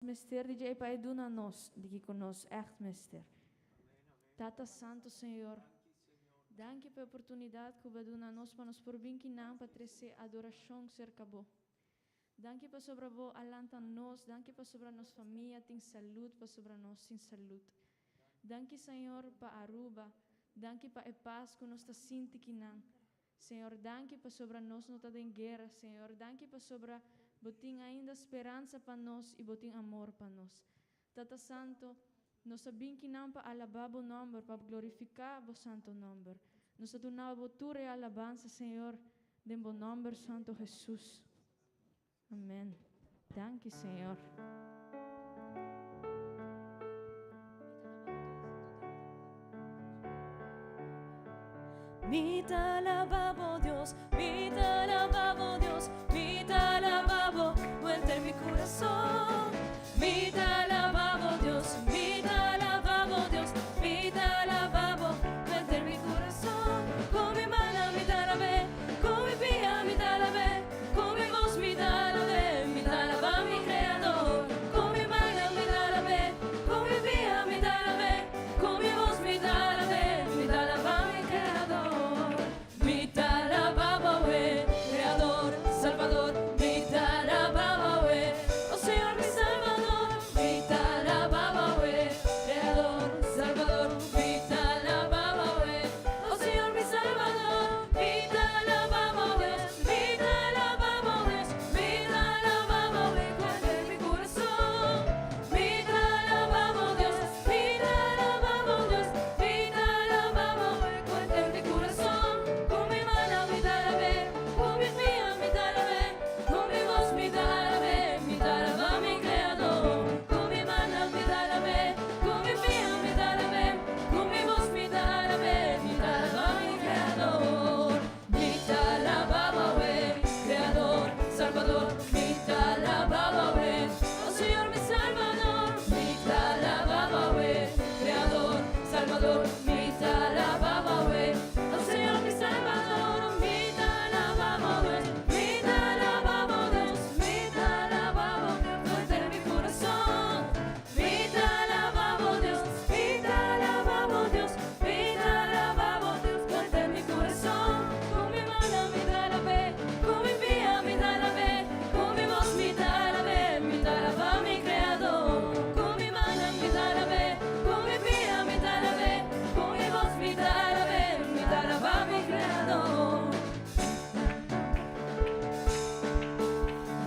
Mister, DJ Pai duna nos, die conos echt mister. Tata Santo Senhor, danke pela oportunidade que você dá a nós para nos porvir que não para trazer adoração cerca bo. Danke para sobre bo alanta nós, danke para sobre nossa família tem saúde, para sobre nós tem saúde. Danke Senhor para Aruba, danke para a paz que nós está sentindo que não. Senhor, danke para sobre nós não está em guerra, Senhor, danke para sobre botin ainda esperança para nós e botin amor para nós. Tata Santo, nós sabemos que não para alabar o nome, para glorificar o santo nome. Nós adunamos a tua alabança, Senhor, em bom nome, Santo Jesus. Amém. Danke, Senhor. Mi te alabamos, Dios, mi te alabamos, Dios, mi te alabamos, vuelta en mi corazón. Mi te alabamos, Dios, mi te alabamos, Dios, mi te alabamos, vuelta en mi corazón. Con mi mano mi te alabé, con mi pía mi te alabé, con mi voz mi te alabé, mi te alaba mi creador. Con mi mano mi te alabé, con mi pía mi te alabé, con mi voz mi te alabé, mi te alaba mi creador. Mi te alababa, creador, salvador, mi te alababa, oh Señor mi salvador. Mi te alababa, creador, salvador, mi te alababa, oh Señor mi salvador. Mi te alababa, Dios, mi te alababa, Dios, mi te alababa, con mi corazón. Mi te alababa, Dios, mi te alababa, Dios, mi te alababa, con mi corazón. Con mi mano mi te alabé, con mi pía mi te alabé, con mi voz mi te alabé, mi te alaba mi creador. Con mi mano mi te alabé, con mi pía mi te alabé, con mi voz mi te alabé, mi te alaba mi creador. Mi te alababa, creador, salvador, mi te alababa, oh Señor mi salvador. Mi te alababa, creador, salvador, mi te alababa, oh Señor mi salvador. Mi te alababa, mi te alababa, Dios, mi te alababa, fuerte mi corazón. Mi te alababa, Dios, mi te alababa, Dios, mi te alababa, fuerte mi corazón. Con mi mano mi te alabé, con mi pía mi te alabé, con mi voz mi te alabé, mi te alaba mi creador. Con mi mano mi te alabé, con mi pía mi te alabé, con mi voz mi te alabé, mi te alaba mi creador.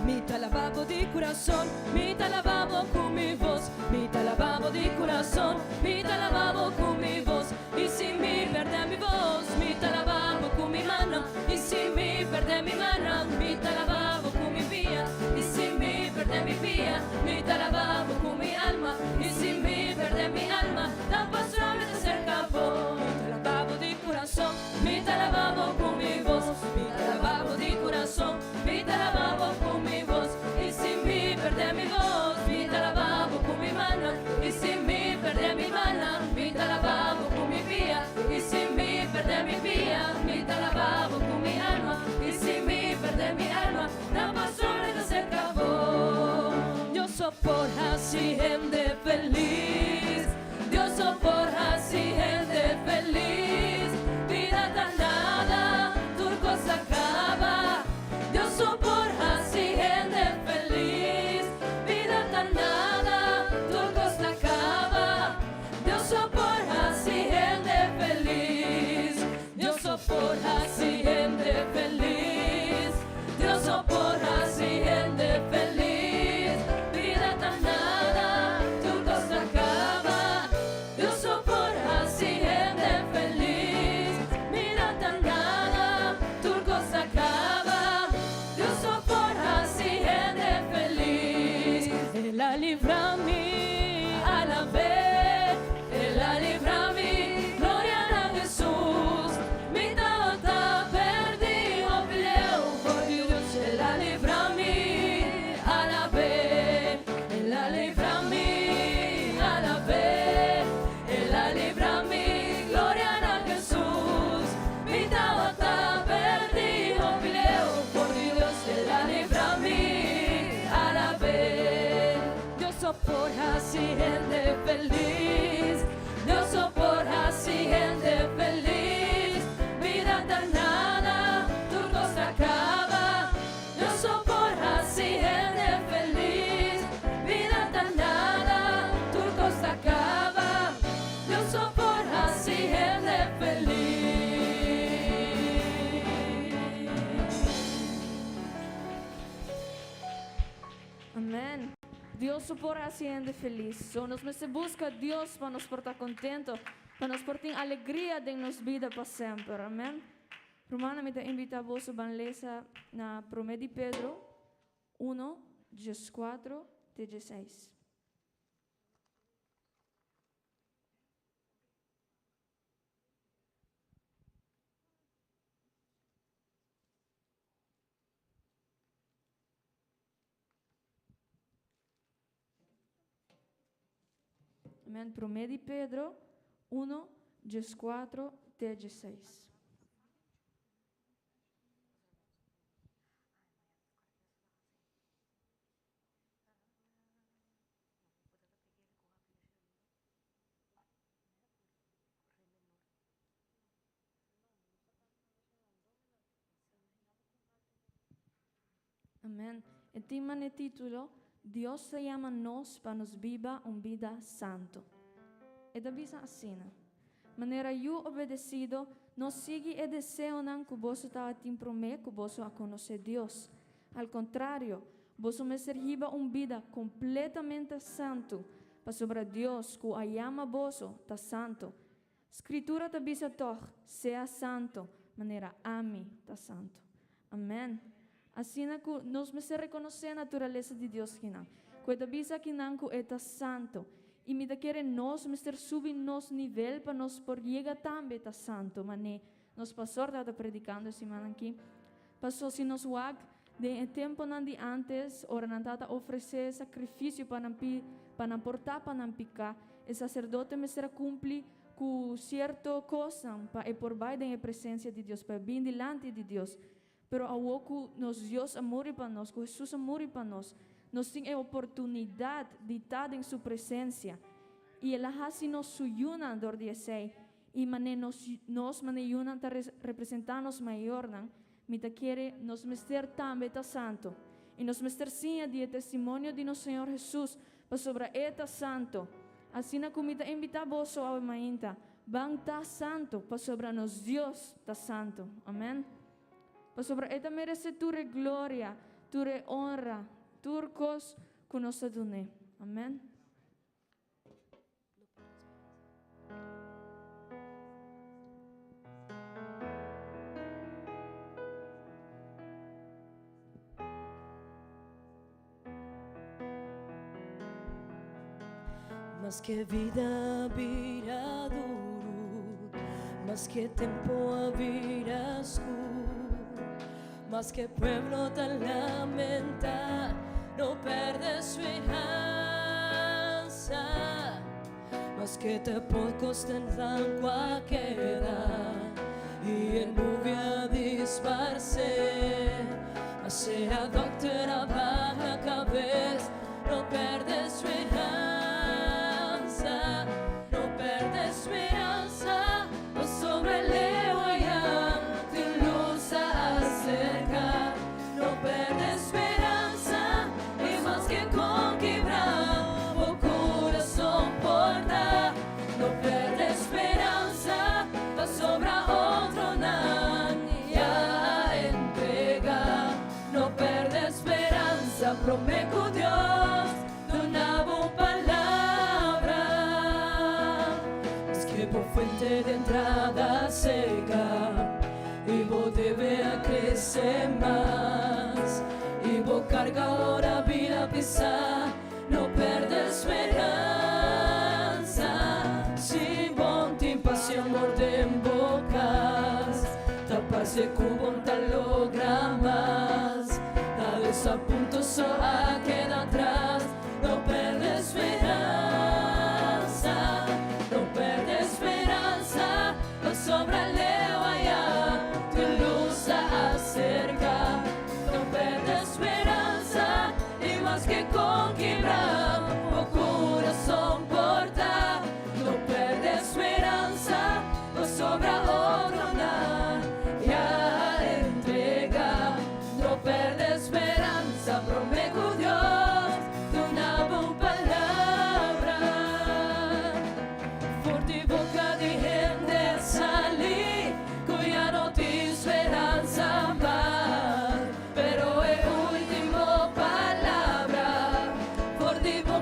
Mi te alabavo di corazón, mi te alabavo con mi voz, mi te alabavo di corazón, mi te alabavo con mi voz. Y si mi perde mi voz, mi te alabavo con mi mano. Y si mi perde mi mano, mi te alabavo con mi vía. Y si mi perde mi vía, mi te alabavo con mi alma. Y si mi perde mi alma, tan pastoral te cerca vos. Mi te alabavo di corazón, mi te alabavo con mi voz, mi te alabavo di corazón, mi te alabavo con mi voz. Y si mi perde mi voz, mi te alabavo con mi mano. Y si mi perde mi mano, mi te alabavo con mi vía. Y si mi perde mi vía, mi te alabavo con mi alma. Y si mi perde mi alma, la pasión te cerca vos. Yo soy por así gente feliz, Dios soy por así gente feliz. Vida tan nada, turco se acaba. Dios soy por así gente feliz. Vida tan nada, turco se acaba. Dios soy por así gente feliz. Dios soy por así gente feliz. Dios soy por así gente feliz. Vida tan nada, turco se acaba. Dios soy por así gente feliz. Vida tan nada, turco se acaba. Dios soy por así gente feliz. Él la libra a mí a la vez. Él la libra a mí, gloria a Jesús. Mi tata perdido, peleó por Dios. Él la libra a mí a la vez. Él la libra a mí a la vez. Él la libra a mí, gloria a Jesús. Mi tata perdido, peleó por Dios. Él la libra a mí a la vez. Yo soy soporta si gente feliz. Dios soporta si gente feliz. Vida danada, tu costa acaba. Dios soporta si gente feliz. Vida danada, tu costa acaba. Dios soporta si gente feliz. Amén. Dios soporta a gente feliz. So, nos se busca Dios para nos portar contento, para nos portar alegria de nos vida para sempre. Amém. Romana me invita a vos a lesa na 1 de Pedro 1, 14, 16. Amém. 1 de Pedro 1, 14, 16. Amén. E tema ne título, Dios se llama nos para nos viva vida santo. E da bisa assina. Maneira eu obedecido, nos sigue e deseo nan que vos está a timprome que vos a conhecer Deus. Al contrário, vos me serviba vida completamente santo, para sobre Deus que a llama vos ta santo. Escritura ta bisa toch, sea santo, maneira ami ta santo. Amém. Assim que nós me se reconhecer a natureza de Deus que não. Quando bisa que não que é santo. E me da querer nós me ser subir nosso nível para nós por chegar também a santo. Mas nos pastor está predicando semana aqui. Passou se nos wag de tempo não de antes, ora não está oferecer sacrifício para não portar para não picar. O sacerdote me será cumprir com certa coisa para ir por baixo da presença de Deus, para vir delante de Deus. Pero a oco nos Deus amor para nós, com Jesus amor para nós temos a oportunidade de estar em sua presença. E ela assim nos suyuna dor de sei. E nos maneyuna ta representar nos maior nan, mita quere nos mester também ta santo. E nos mester sim de testemunho de nosso Senhor Jesus, para sobre eta santo. Assim como mita invita vos ao mainta, bang ta santo, para sobre nos Deus ta santo. Amém. Para sobre eta merece tua glória, tua honra, turcos que nos adune. Amém. Mas que vida virá duro, mas que tempo virá escuro, mas que pueblo te lamenta, no perde esperanza, mas que te pocos tendrán queda y en nubia disparce, mas sea doctora baja cabeza, no perde esperanza. Prometo Dios de una buena palabra, es que por fuente de entrada seca y vos debe a crecer más y vos carga ahora vida pisar, no perde esperanza, sin bon tiempo pasión morde en bocas, tapas de cubo tal logra más. A punto solo queda atrás, no perde esperanza, no perde esperanza, no sobra leo allá, tu luz se acerca, no perde esperanza, y más que con quebrar,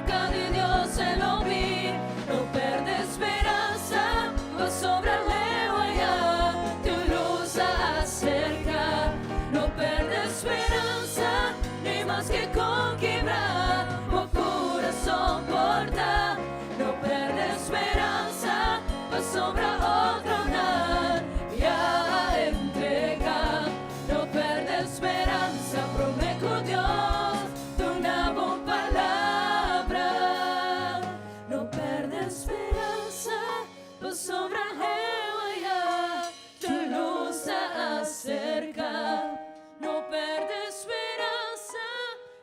boca di Dio se lo vi, non perde speranza, va sobre le guayas, tu luz acerca, no perde esperanza, ni más que con quebrar, o corazón porta, no perde esperanza, va sobre otro nar, ya entrega, no perde esperanza, prometo Dios, tu una buena palabra, no perde esperanza, va sobre ella, tu luz acerca, no perde esperanza,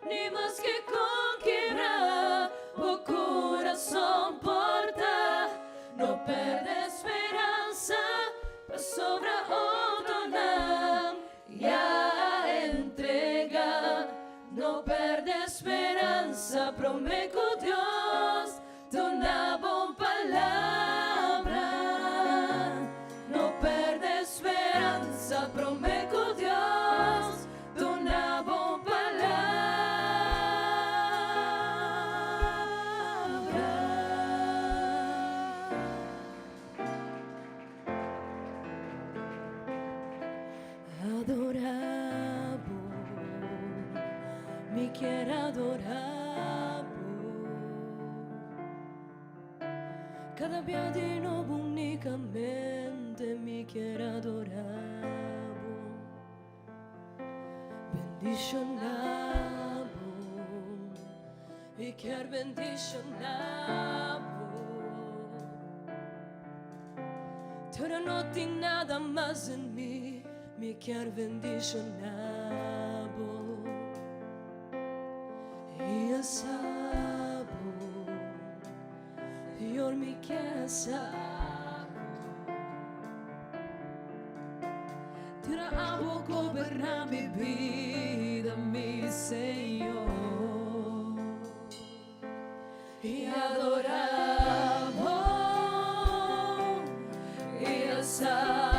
ni más que con quiebra, o corazón porta, no perde esperanza, va sobre otro nam, ya entrega, no perde esperanza, prometo Dios, tu una buena palabra, no perde esperanza, prometo Dios, tu una buena palabra. Adorabo, mi quiero adorabo, cada día de nuevo únicamente mi quiero adorabo, bendicionabo, mi quiero bendicionabo, pero no tengo nada más en mí, mi quiero bendicionabo, y el sabo, Dios mi quiero sabo, tú amo gobernar mi vida, mi Señor, y adoramos, y el sabo.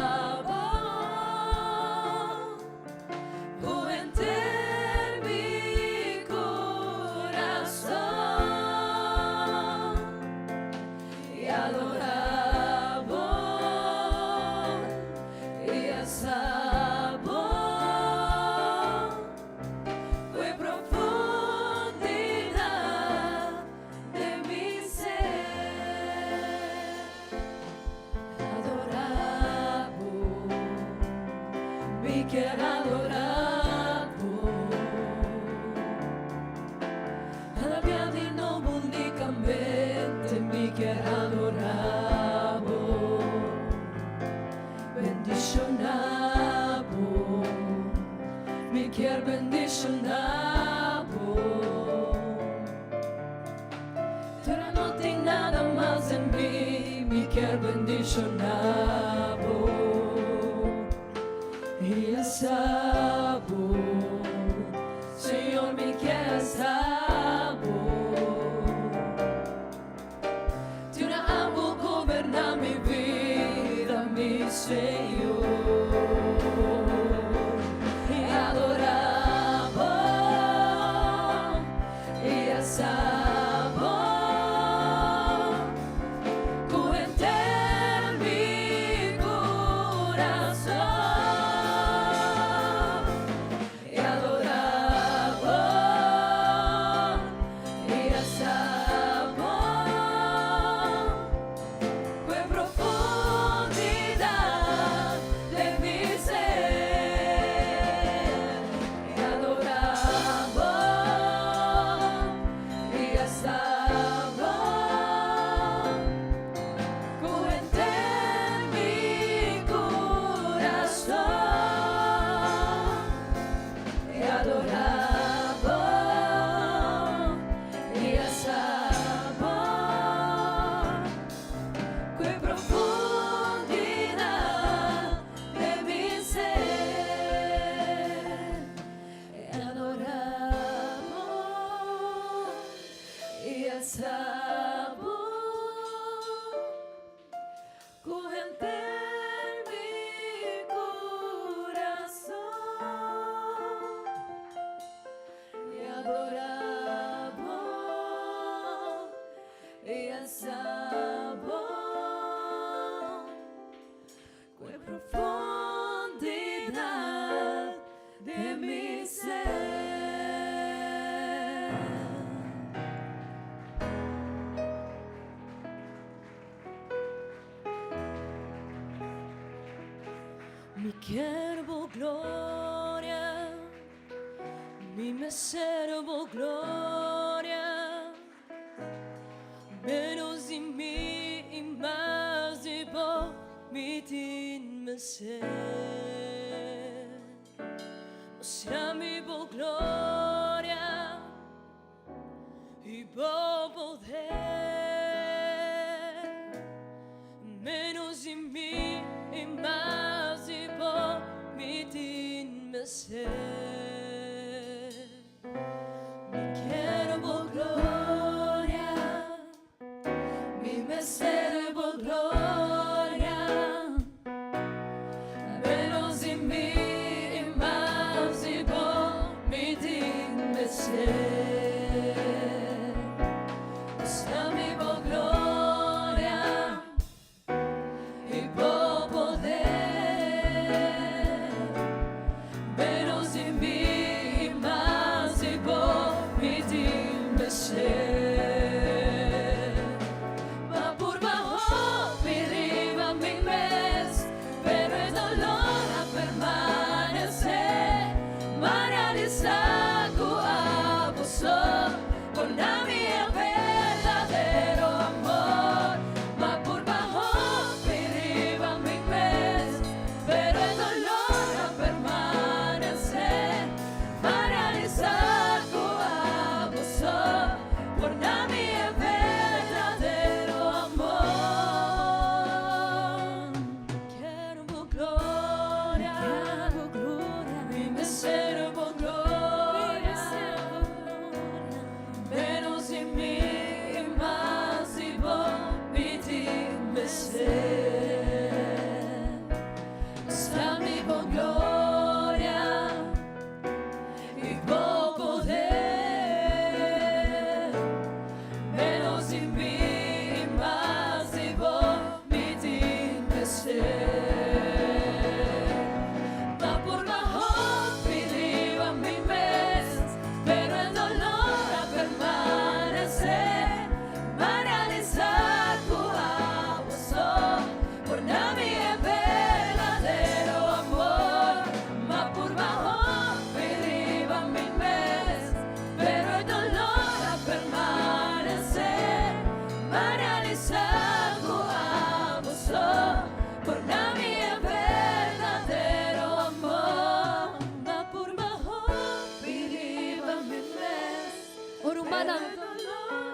Quiero adorarlo, cada día de nuevo únicamente mi quiero adorarlo, bendicionarlo, mi quiero bendicionarlo, pero no tengo nada más en mí, mi quiero bendicionarlo. Y el sabo, Señor, mi quiero sabo, tú no amo gobernar mi vida, mi Señor, y adoramos, y el sabo. el sabor, qué profundidad de mi ser. Mi quiero gloria, mi me servo gloria, menos de mí y más de vos, mi tin me ser. Mostra mi vos gloria y vos poder, menos de mí y más de vos, mi tin me ser. Servo gloria, menos de mí y más de vos, mi digno ser. Mostra mi vos gloria y vos poder, menos de mí y más de vos, mi digno ser.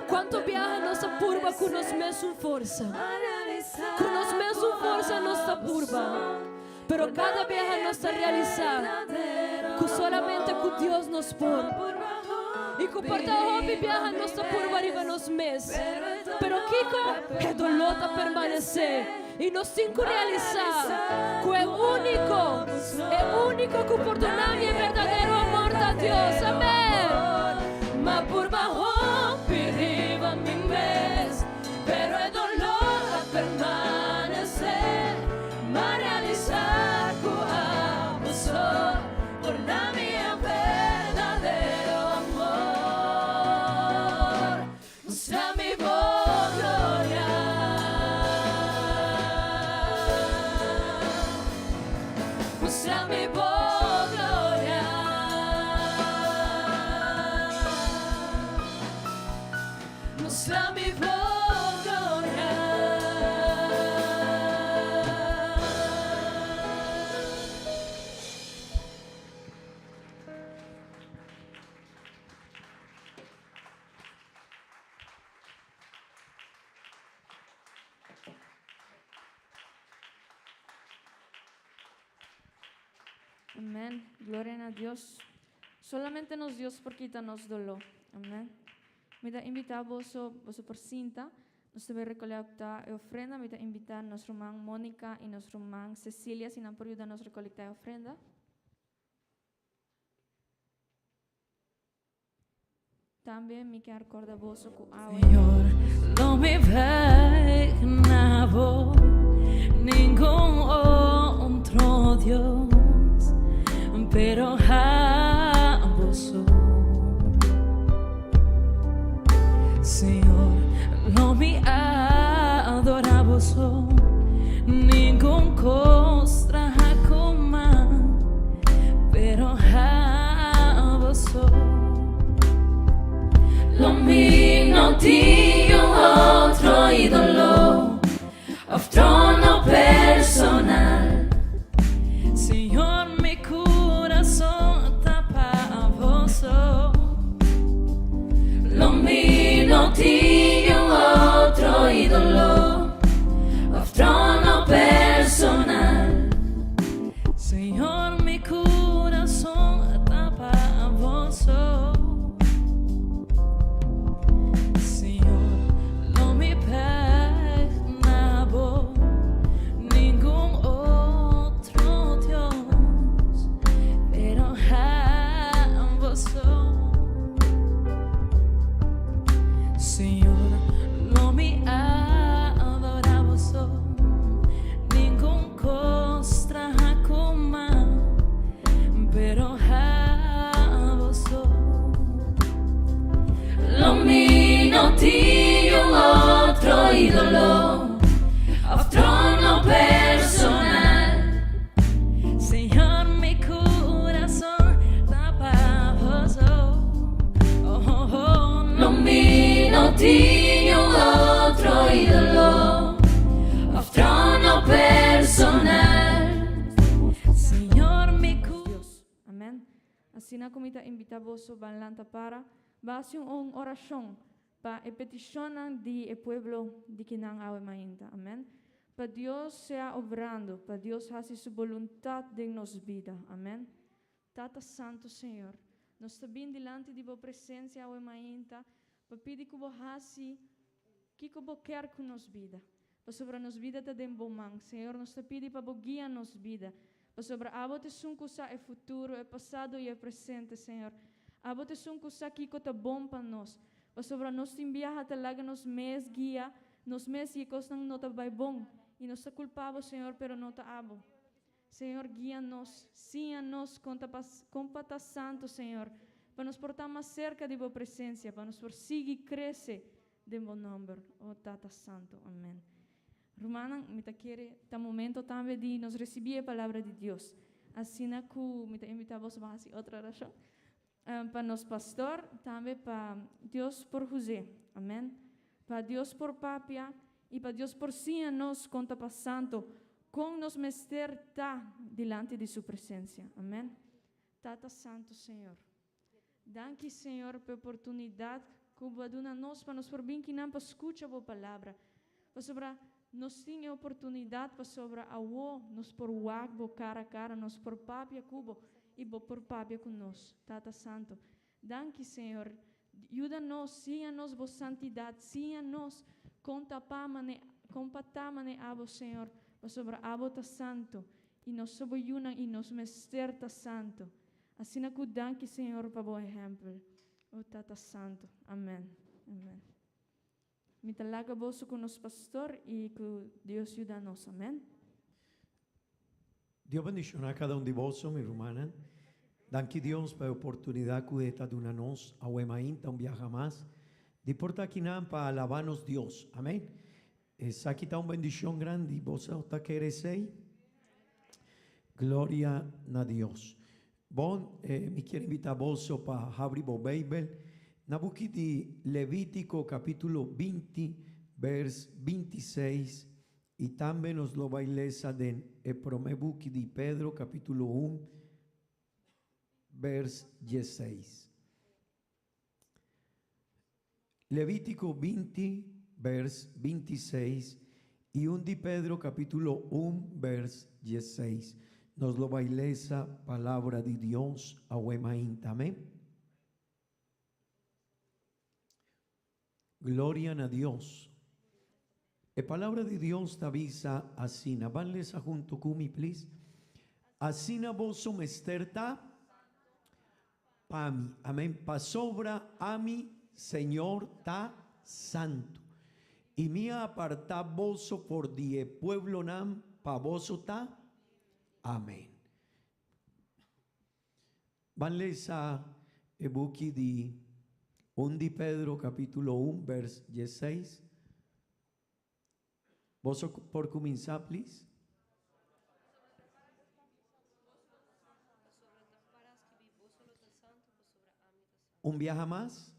Quanto viaja nossa purba com nós mesmos força, com nós mesmos força nossa purba, pero cada viaja nossa realizar, que solamente com Deus nos por, e que porta hopi viaja nossa purba arriba nos mes, pero Kiko é dolor a permanecer, e nós cinco realizar, que é único que oportunidade e verdadeiro amor da Deus, amém. Ma purba hopi arriba mi mes, pero el dolor a permanecer, ma realizar que amo solo por la mía verdadero amor. Mostra mi voz gloria, mostra mi voz gloria. Mostra mi voz gloria. Amén. Gloria a Dios. Solamente nos Dios por quitarnos dolor. Amén. Me da invitar vos por cinta, nos debe recolectar ofrenda. Me da invitar nuestra hermana Mónica y nuestra hermana Cecilia, si no por ayudarnos a recolectar ofrenda. También mi que acorda vosso ku awe. Señor, no me imaginaba ningún otro Dios, pero a vos, Señor, no me adoraba ningún costra como, pero a vos. Lo mío tinha outro ídolo, of trono personal. Senhor, mi coração tá para vos. Lo mío tinha outro ídolo, of trono personal. Senhor, mi coração tá para vos. Ídolo, of trono personal. Señor, mi corazón está para vos. Lo mío tinha outro ídolo, of trono personal. Señor, mi Dios. Amén. Así na comita invita vosso balanta para base un oración pa e peticionan di e pueblo di Kinang awe mainta. Amén. Pa Dios sea obrando, pa Dios hace su voluntad de nos vida. Amén. Tata Santo Senhor, nós está bem delante de vo presença awe mainta, pa pedi que vo hasi que vo quer com nos vida. Pa sobre nos vida ta den bomang. Senhor, nós está pedi pa vo guia nos vida. Pa sobre abo te sunkusa e futuro, e passado e e presente, Senhor. Abo te sunkusa kiko ta bom pa nós. Pa sobre nós enviar talaga nos mes guia, nos mes yikos nang nota bay bom. E nós culpavo, Senhor, pero nota abo. Senhor, guia-nos, sia-nos com pata santo, Senhor, para nos portar mais cerca de vo presença, para nos prosseguir e crescer de vo nome, oh Tata Santo. Amém. Romana, me ta quere, ta momento também de nos receber a palavra de Deus. Assim na que me ta invita vos a fazer outra oração. Para nos pastor, também para Deus por José. Amém. Para Deus por Papia e para Deus por si nos conta para Santo, com nos mester tá delante de sua presença. Amém. Tata Santo Senhor. Danke, Senhor, pela oportunidade que o dona nós para nos forbim que não para escutar a palavra. Para sobre nós tinha oportunidade para sobre a nos por wag cara a cara, nos por Papia cubo e por Papia conosco. Tata Santo. Danke, Senhor. Ajuda-nos, siga-nos por santidade, siga-nos compatamane abo, Senhor, sobre abo ta santo, e nos soboyunan e nos mester ta santo. Assim na que danke, Senhor, para o exemplo. O Tata Santo. Amém. Amém. Me talaga vosso com nos pastor e que Deus ajuda-nos. Amém. Dios bendicionar a cada uno de vosotros, mi hermana. Danke Dios por la oportunidad que está dando nos a Huemainta un viaje más. De porta aquí para alabarnos Dios. Amén. Esa aquí está una bendición grande. ¿Vosotros queréis ahí? Gloria a Dios. Bon, me quiero invitar a vosotros para abrir la Biblia. Na book de Levítico capítulo 20, vers 26. Y también nos lo va a leer en el primer book de Pedro capítulo 1, vers 16. Levítico 20, vers 26 y 1 de Pedro capítulo 1, vers 16. Nos lo va a leer esa palabra de Dios a Huemainta. Amén. Gloria a Dios. La palabra de Dios te avisa así. Van a junto conmigo, please. Así na vosso mesterta pa mí. Amén. Pa sobra a mí Señor ta santo. Y mi aparta bozo por die pueblo nam pa bozo ta. Amén. Vanle sa ebuki di 1 di Pedro capítulo 1 vers 16. Bozo por comienza, please. Un viaja más.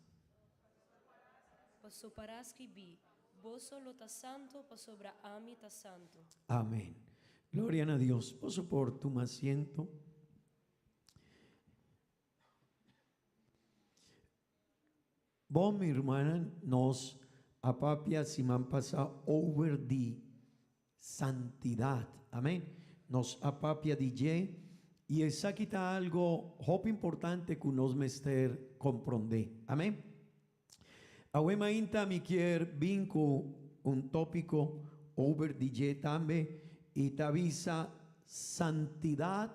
Pasoparás que vi, bozo lo ta santo, pasobra ami ta santo. Amén. Gloria a Dios. Poso por tu asiento. Vos, mi hermana, nos apapia si me han pasado over the santidad. Amén. Nos apapia DJ. Y esa quita algo hop importante que nos mester comprende. Amén. Awema inta mi quier vinco un tópico over DJ también y te avisa santidad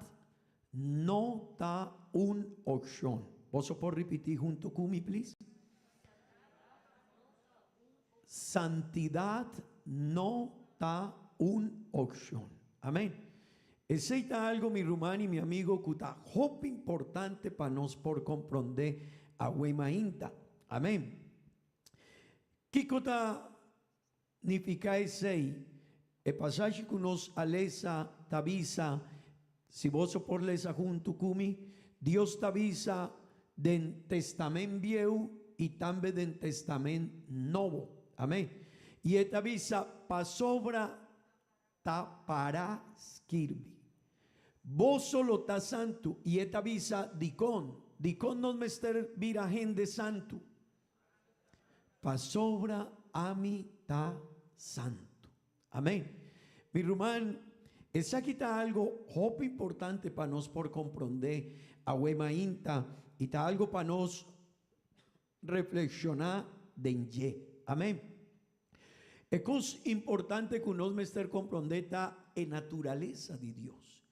no ta un opción. ¿Vos por repetir junto conmigo, please? Santidad no ta un opción. Amén. Ese está algo, mi hermano y mi amigo, que está muy importante para nos por comprender a Wemainta. Amén. ¿Qué cosa significa ese? El pasaje que nos alesa, te avisa, si vos por lesa junto conmigo, Dios te avisa del testamento viejo y también del testamento nuevo. Amén. Y te avisa, pasobra ta para skirbi. Vos solo ta santo y esta avisa dicón no mester vira gente santo. Pasobra a mí ta santo. Amén. Mi hermano, esa aquí está algo muy importante para nos por comprender a Wemainta y está algo para nos reflexionar de ye. Amén. Es importante que nos mester comprender ta en naturaleza de Dios.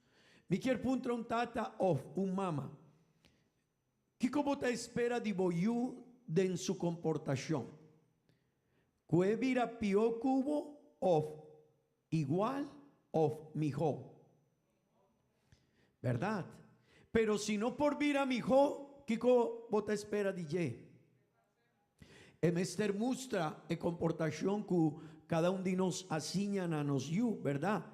Mi quier punto un tata of un mama. ¿Qué como te espera de boyu de su comportación? ¿Cuál vira pio cubo of igual of mijo? ¿Verdad? Pero si no por vira mijo, ¿qué como te espera de ye? Mester muestra la comportación que cada uno de nos asignan a nos you, ¿verdad?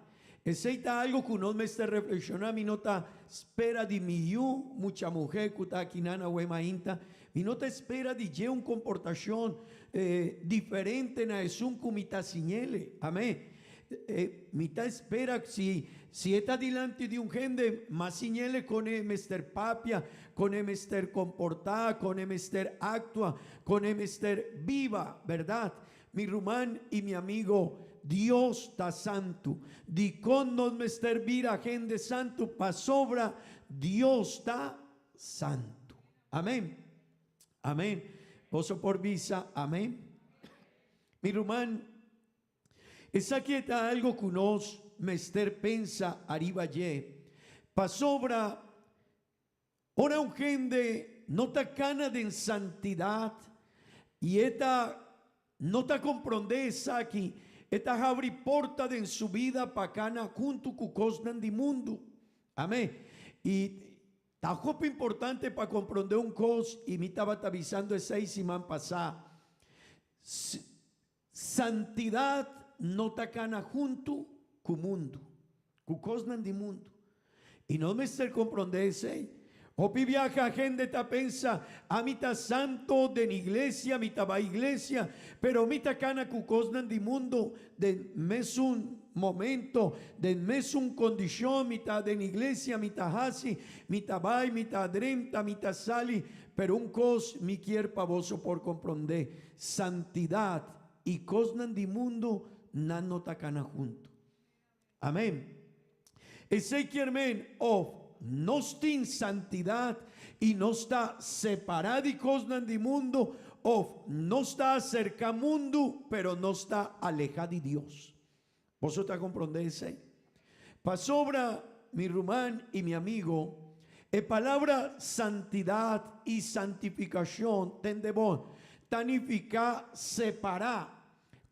Ese está algo que nos me está reflexionando. Mi nota espera de mi you, mucha mujer que está aquí nana Wemainta. Mi nota espera de ye un comportación diferente na es un kumita signele. Amén. Mita espera si está delante de un gente más signele con mester papia, con mester comportada, con mester actua, con mester viva, ¿verdad? Mi rumán y mi amigo, Dios está santo. Di con nos mester vira gente santo pa sobra. Dios está santo. Amén. Amén. Poso por visa. Amén. Mi hermano, esa aquí está algo que nos mester pensa arriba ye. Pa sobra. Ora un gente no ta cana de santidad. Y esta no ta comprende esa aquí. Esta abri porta de en su vida pacana junto con cosas de mundo. Amén. Y está muy importante para comprender un cos y me estaba avisando esa y semana pasada. Santidad no está cana junto con mundo, con cosas de mundo. Y no me está comprender ese. Hopi viaja gente ta pensa, a mitad santo de la iglesia, mitad va iglesia, pero mitad cana cucosnan di mundo, de mes un momento, de mes un condición, mitad de la iglesia, mitad hasi, mitad vai, mitad drenta, mitad sali, pero un cos mi quier pavoso por comprender, santidad y cosnan di mundo, no ta cana junto. Amén. Ese quiermen of no está en santidad y no está separado y cosas del mundo, o no está cerca mundo, pero no está alejado de Dios. ¿Vosotros comprendéis? Pa sobra mi rumán y mi amigo, la palabra santidad y santificación tende bon tanificar, separar,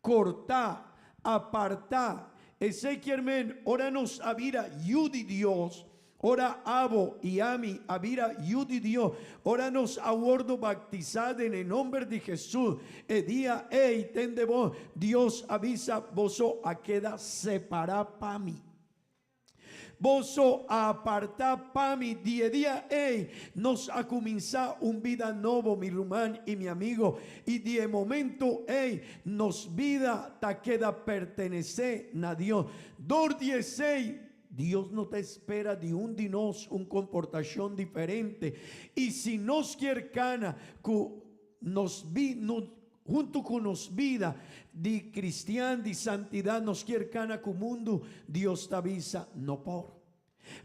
cortar, apartar. Ezequiel men, ora nos avira yudi Dios. Ora abo y ami avira yudi Dios. Ora nos aguardo bautizado en el nombre de Jesús. El día tende vos. Dios avisa voso a queda separar pa mí. Voso a apartar pa mí. Día nos a comenzar un vida nuevo, mi hermano y mi amigo. Y de momento nos vida ta queda pertenece a Dios. Dor 16. Dios no te espera de un dinos, un comportación diferente. Y si nos quiere cana, junto con nos vida de cristiano, de santidad, nos quiere cana con mundo, Dios te avisa, no por.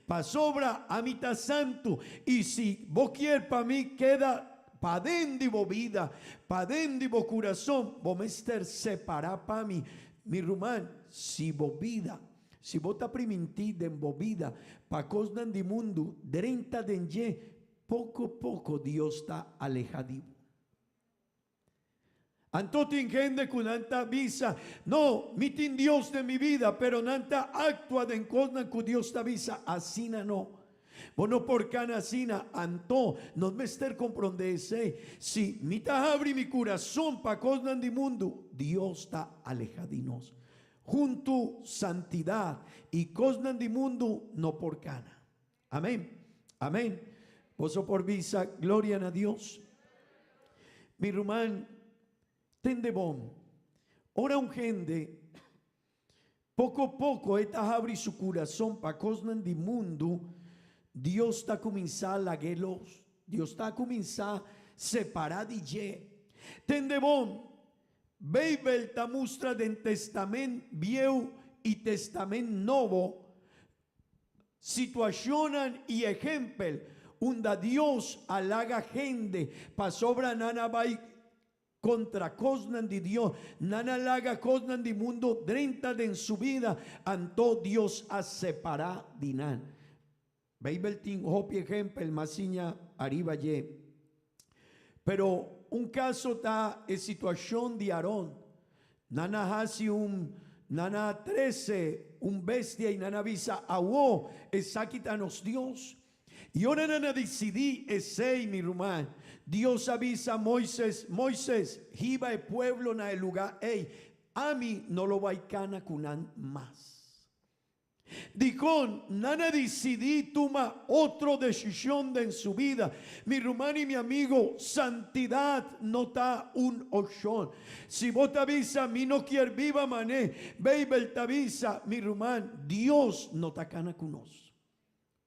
Pa sobra a mitad santo. Y si vos quieres para mí, queda pa dentro vida, pa dentro corazón, vos me estar separar para mí. Mi rumán, si vos vida, si vos te primentida en vida, pa cosas del mundo, 30 de poco a poco Dios está alejado. Entonces gente con anta visa, no, mitin Dios de mi vida, pero nanta actúa en cosas que Dios te avisa, así no. Bueno, por canasina, anto, no me estar comprendese, si mi ta abre mi corazón pa cosas del mundo, Dios está alejadinos. Junto santidad y cosas del mundo no por cana. Amén. Amén. Poso por visa, gloria a Dios. Mi rumán, tende bom. Ora un gente, poco a poco, esta abre su corazón para cosas del mundo. Dios está comenzando a guelos. Dios está comenzando a separar de ye. Tende bom. Bibel ta mustra del testamento viejo y testamento nuevo, situacionan y ejemplo, donde Dios halaga gente, pa sobra nana vai contra cosas de Dios, nana halaga cosas del mundo, 30 en su vida, anto Dios a separar dinan. Bibel tin hopi ejemplo, masiña arriba ye. Pero un caso está en situación de Aarón. Nana hasi nana 13, un bestia y nana visa awo, esaquitanos Dios. Y ahora nana decidí ese mi rumán. Dios avisa a Moisés, jiba el pueblo na el lugar, a mí no lo vaicana kunan más. Dicón, nana decidí toma otra decisión en su vida. Mi hermano y mi amigo, santidad no está un opción. Si vos te avisa, mi no quiere viva mané, Bibel te avisa, mi hermano, Dios no te cana con nos.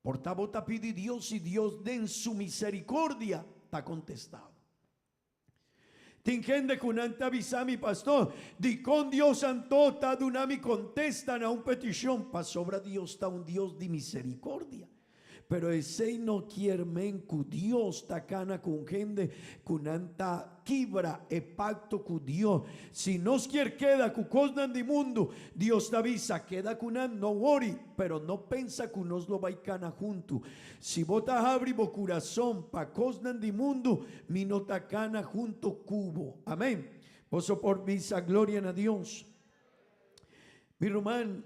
Por tanto, te pide Dios y Dios den su misericordia, te ha contestado. Tin gente con anta avisa mi pastor, di con Dios santo ta dunami contestan a un petición, pa sobra Dios está un Dios de misericordia. Pero ese no quiere men que Dios ta cana con gente con anta quibra e pacto con Dios. Si nos quiere queda con cosas del mundo, Dios te avisa, queda con no worry, pero no pensa que nos lo vaicana junto. Si vos te abri bo corazón pa cosas del mundo, mi no ta cana junto cubo. Amén. Vos por visa, gloria a Dios. Mi román,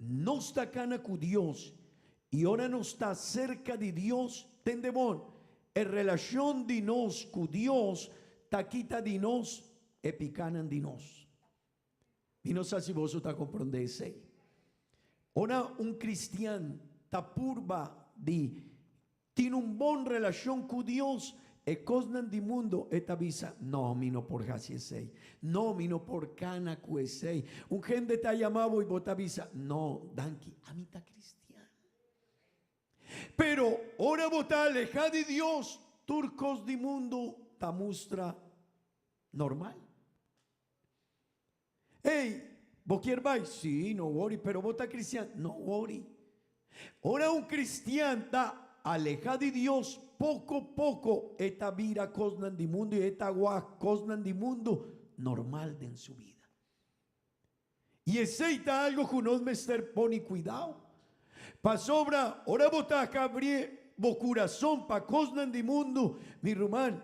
no está cana con Dios y ahora no está cerca de Dios, tendemón, en relación de nos con Dios, taquita de nos, epicanan de nos. Y no sé si vos está comprendese. Ahora un cristiano ta purba tiene un bon relación con Dios, e cosas del mundo esta visa, no, mi no por jasesei, no, mi no por cana cuesei. Un gente te ha llamado y vos te avisa, no, danki, a mí está cristiano. Pero ahora vos te alejas de Dios, turcos del mundo te muestra normal. ¿Vos quieres ir? Sí, no worry, pero vos estás cristiano, no worry. Ahora un cristiano está alejado de Dios, poco a poco esta vida cosas del mundo y esta agua cosas del mundo normal en su vida. Y ese está algo que nos me pone cuidado. Pa sobra, ahora vos te abrir vos corazón pa cosas del mundo, mi rumán,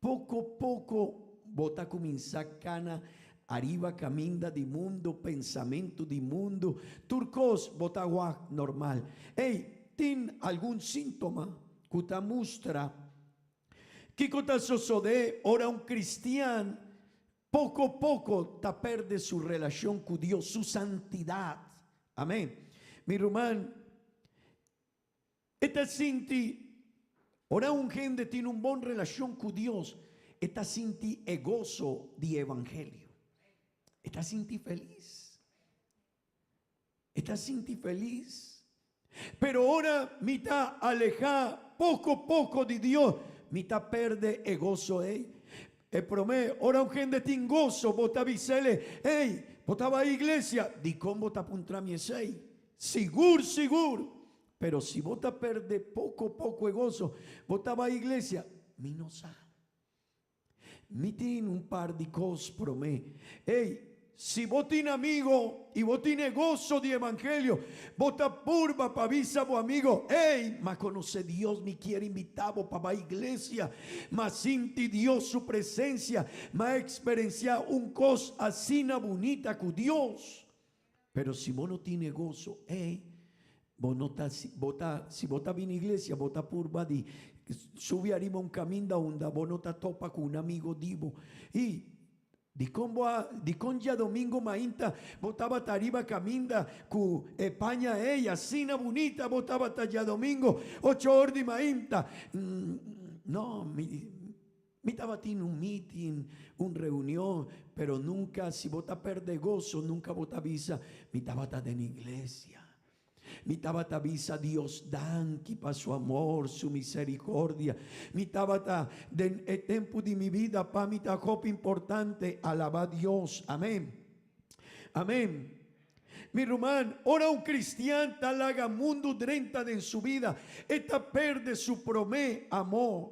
pouco pouco bota começar cana arriba caminda de mundo, pensamento de mundo, turcos bota água normal. Ei, tem algum síntoma que te mostra que está sucedendo? Ora cristiano pouco a pouco te perde sua relação com Deus, sua santidade. Amém. Meu irmão, esta senti, ora gente tem boa relação com Deus, esta senti é gozo de evangelho. Esta senti feliz. Esta senti feliz. Pero ora me está alejada pouco a pouco de Deus, me está perde e gozo. E promete, ora gente tem gozo, bota avisele, ei, botava a igreja, di como bota puntra mi sei, seguro. Pero si bota perde pouco a pouco e gozo, botava a igreja, mi não sabe. Me tem par de coisas promete. Ei, si vos tenés amigo y vos tenés gozo de evangelio, vos te purba para avisar a vos amigo, hey, mas conoce Dios, me quiere invitar para la iglesia, mas sinti Dios su presencia, mas experienciar un cos así bonita con Dios. Pero si vos no tenés gozo, hey, vos no si vos estás en la iglesia, vos estás purba de sube arriba un camino onda, vos no te topa con un amigo divo y di con ya domingo mainta botava tariba caminda cu España ella sina bonita botava ya domingo 8 horas de mainta. No, mi estaba teniendo un meeting, una reunión, pero nunca, si vota perde gozo, nunca vota avisa, mi estaba en la iglesia. Mi tabata avisa Dios danki para su amor, su misericordia. Mi tabata del tiempo de mi vida para mi tajope importante, alabar a Dios. Amén. Amén. Mi hermano, ora un cristiano talaga mundo drenta en su vida. Esta perde su promé amor.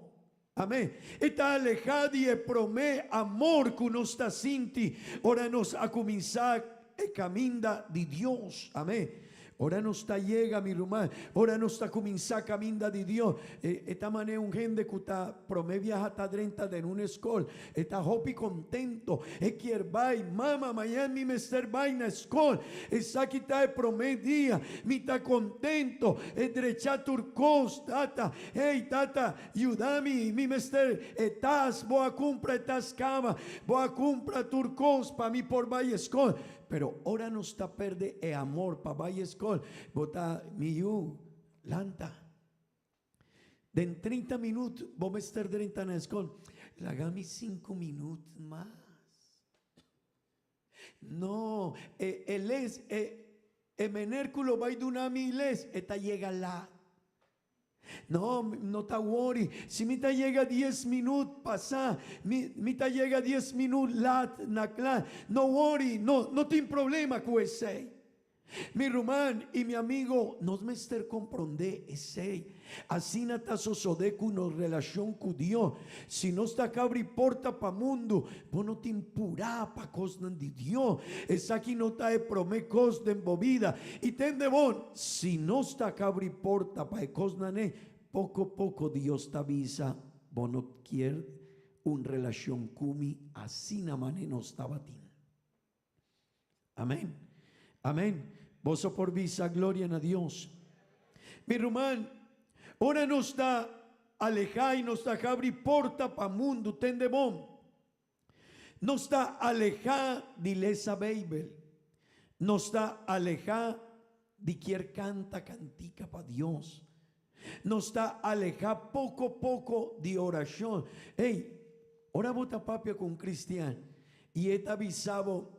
Amén. Está alejada y promé amor que nos está sinti. Ora nos a comenzar el camino de Dios. Amén. Ora não está llega, mi irmão. Ora não está começar caminda de Deus. Esta maneira gente que está promete hasta 30 de una escola. Está hopi contento. Quer vai, mama, amanhã mi mester vai na escola. Essa que está promete dia. Mi está contento. Drecha turcos, tata. Ei, tata, ayúdame, mi mester. Etas, boa compra etas cama. Boa compra turcos para mi por vai escola. Pero ora não está perde e amor para vai escola. Bota miu lanta. Den 30 minutos, vamos estar 30 na escola. Lagami 5 minutos mais. No, menérculo vai dunami les, eta llega lá. No te worry. Si mi te llega 10 minutos pasa, mi te llega 10 minutos lat nakla. No worry, no tiene problema con ese. Mi hermano y mi amigo, nos me ester comprende ese. Así no está sucede con una relación con Dios. Si no está cabri porta pa mundo, vos no te impurá pa cosas de Dios. Es aquí no está promé cosas de movida. Y ten de bon, si no está cabri porta pa cosas de poco a poco Dios te avisa, vos no quieres una relación con mi, así na manera no está batín. Amén. Amén. Vos por visa gloria a Dios. Mi hermano, ora no está alejada y no está cabri porta pa mundo, ten de bon. No está alejada de lesa Bible. No está alejada de quien canta cantica pa Dios. No está alejada poco a poco de oración. Hey, ora bota papia con cristiano. Y está avisado.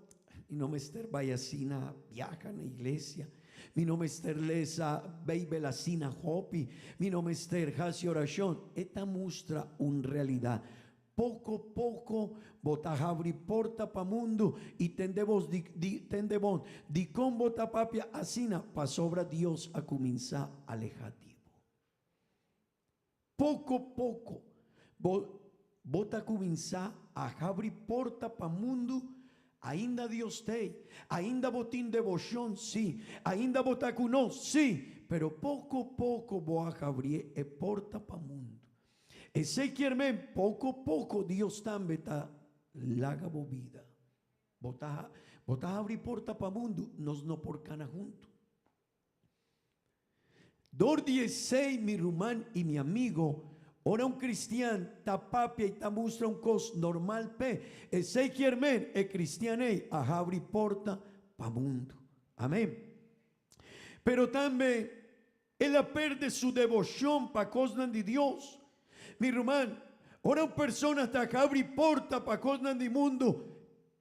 Mi no mester vaya sina viaja en la iglesia. Mi no mester lesa baby la sina hopi. Mi no mester hace oración. Esta muestra una realidad. Poco a poco bota abri porta pa mundo y tendemos di con bota papia asina pa sobra Dios a comenzar alejativo. Poco a poco bota comenzar a abri porta pa mundo. Ainda Dios te, ainda botín devoción, sí, ainda botacuno, sí, pero poco a poco voy a abrir e porta pa mundo. E sei chiaramente poco Dios tambe ta laga bo vida. Bota abri porta pa mundo, nos no por cana junto. Dor 16, mi rumán y mi amigo, ora un cristiano, ta papia y ta mustra un cos normal pe, e sei chiarmente e cristianei a abri porta pa mundo. Amén. Pero también ella perde su devoción pa cosas de Dios. Mi rumán, ora una persona ta abri porta pa cosas di mundo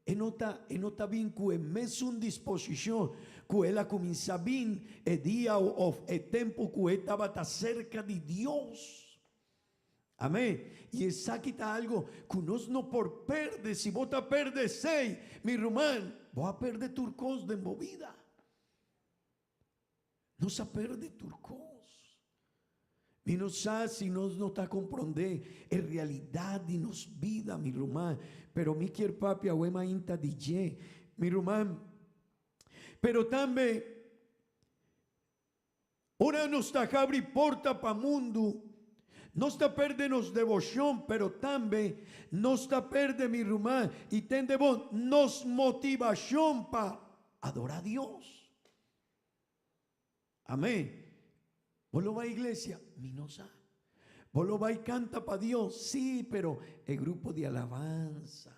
e nota bien que es una disposición que ella comienza bien el día o el tiempo que estaba cerca de Dios. Amén. Y esa quita algo que nos no por perder. Si vos te perdes 6, mi rumán, vos a perder turcos de movida. No se perde turcos. Y no sabe si nos no está comprender en realidad y nos vida, mi rumán. Pero mi quier papi a huema inta DJ, mi rumán. Pero también, ahora nos está abri porta pa mundo. No está perdenos devoción, pero también no está perde mi rumán. Y tendemos nos motivación pa adorar a Dios. Amén. ¿Vos lo va a iglesia? Minosa. ¿Vos lo va y canta para Dios? Sí, pero el grupo de alabanza.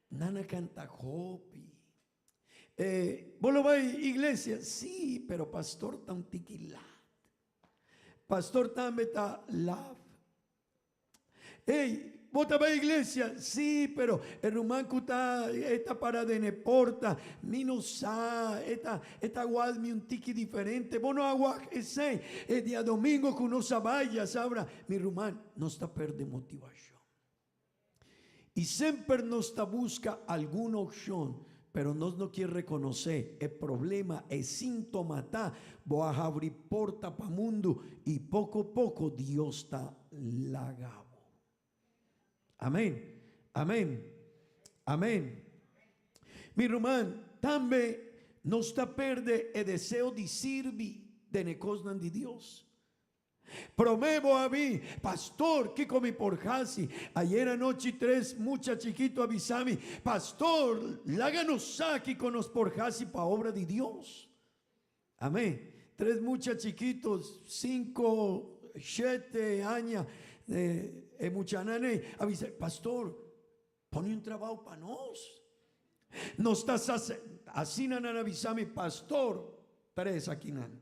Nana canta hopi. ¿Vos lo va a iglesia? Sí, pero pastor tan tiquilat. Pastor tan beta love. Hey, ¿vos te vas a iglesia? Sí, pero el rumán que está para de neporta, mi no sabe, esta guadmi un tiki diferente. Vos no agua ese, el día domingo que uno se vaya, sabrá, mi rumán no está perde motivación. Y siempre nos está busca alguna opción, pero no quiere reconocer el problema, el síntoma está, voy a abrir porta para mundo y poco a poco Dios está lagado. Amén, amén, amén. Mi hermano, también no está perde el deseo de servir de necosnan de Dios. Promevo a mí, pastor, que comí por jasi. Ayer anoche 3 muchas chiquitos avisami, pastor, láganos aquí con los por jasi para obra de Dios. Amén. 3 muchas chiquitos, 5, 7 años. Muchanane avisa, pastor, pone un trabajo para nos. No estás así nan avisame, pastor, 3 aquí nan.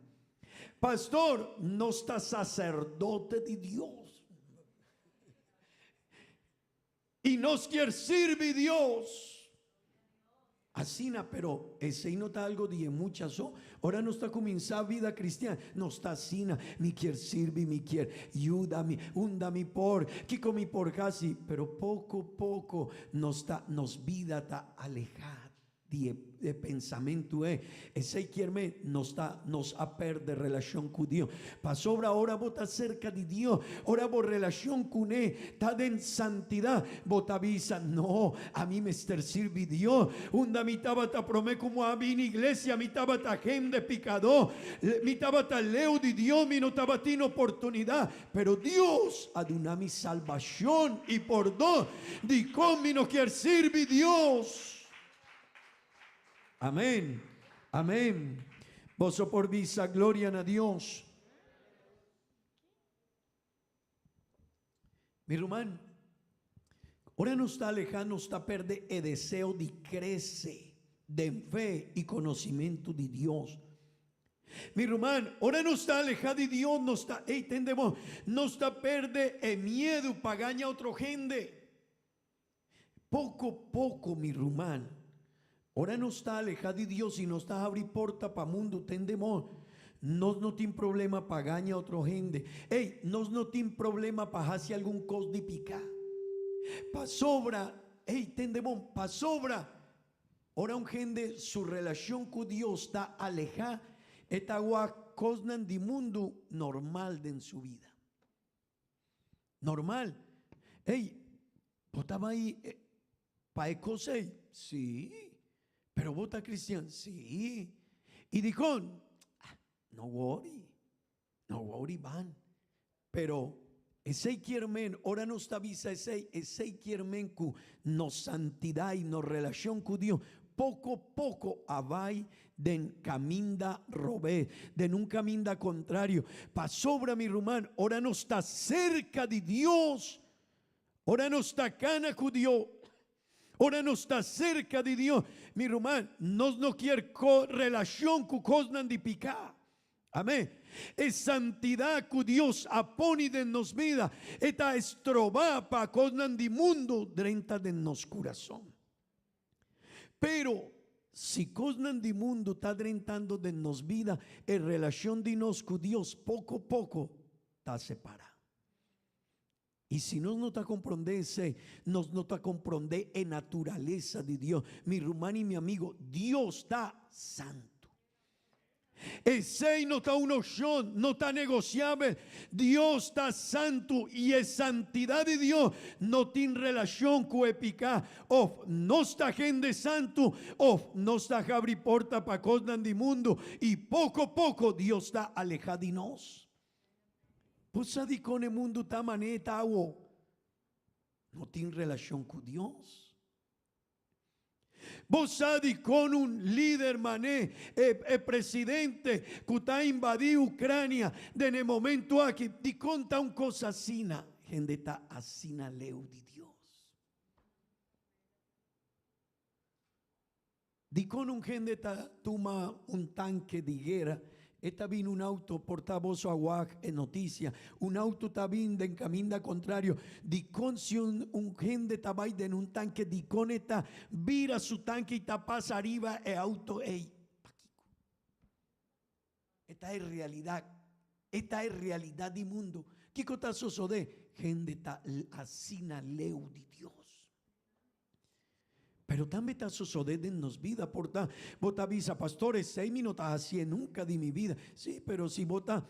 Pastor, no está sacerdote de Dios. Y nos quiere servir Dios. Asina, pero ese no está algo de muchas horas. Ahora no está comenzando vida cristiana. No está asina. Mi quiere servir, mi quiere ayúdame, undame por, que comí por casi. Pero poco nos vida está alejada de pensamiento. Ese quiere nos a perder relación con Dios. Pasó ahora vos estás cerca de Dios. Ahora vos relación con Él. Está en santidad. Vos te avisa, no, a mí me sirve Dios. Unda mi tabata promé como a mi iglesia. Mi tabata gente picador. Mi tabata leo de Dios. Mi no tabatina oportunidad. Pero Dios aduna mi salvación. Y por dos, di con mi no quiere servir Dios. Amén, amén. Vos por visa, gloria a Dios. Mi hermano, ahora no está alejando, está perde el deseo de crecer, de fe y conocimiento de Dios. Mi hermano, ahora no está alejado de Dios, no está, entendemos, no está perde el miedo para ganar a otra gente. Poco, mi hermano. Ahora no está alejado de Dios y no está abrir porta para mundo, tendemos. No tiene problema para ganar a otra gente. No tiene problema para hacer algún cos de picar. Pa sobra, tendemos, pa sobra. Ahora un gente, su relación con Dios está alejada. Esta agua cosnan de mundo normal de en su vida. Normal. ¿Vos estabas ahí para ecosei? Sí. Pero vos estás cristiano, sí. Y dijo, no worry, van. Pero Esei kiermen, ora nos avisa esei kiermen ku no santidad y no relación con Dios. Poco a poco avai den caminda robé, den un caminda contrario. Pa sobra mi rumán, ora no está cerca de Dios. Ora no está cana con Dios. Ora no está cerca de Dios. Mi rumán, no quiere relación con cosas de picar. Amén. Es santidad que Dios apone de nos vida. Esta estroba pa cosas de mundo drenta de nos corazón. Pero si cosas de mundo está drentando de nos vida, en relación de nos con Dios poco a poco está separado. Y si no está comprender no está comprender en naturaleza de Dios. Mi hermano y mi amigo, Dios está santo. Ese no está una opción, no está negociable. Dios está santo y es santidad de Dios. No tiene relación con épica. O no está gente santo, o no está abri porta para cosas del mundo. Y poco a poco Dios está alejado de nos. Pues sabe con el mundo está maneta o no tiene relación con Dios. Vos sabés con un líder mané, el presidente que está invadido Ucrania, de en el momento aquí, di conta un cosa asina, gente está asina leu de Dios. Di con un gente toma un tanque de guerra. Está bien un auto portavoz agua en noticia. Un auto está bien en camino contrario. Di con si un gente está en un tanque, di con esta vira su tanque y está pasa arriba el auto. Esta es realidad. Esta es realidad del mundo. ¿Qué cosa sucede? Gente está asina leu de Dios. Pero también está sucediendo en nos vida. Porta, vota avisa, pastores, 6 minutos así nunca de mi vida. Sí, pero si vota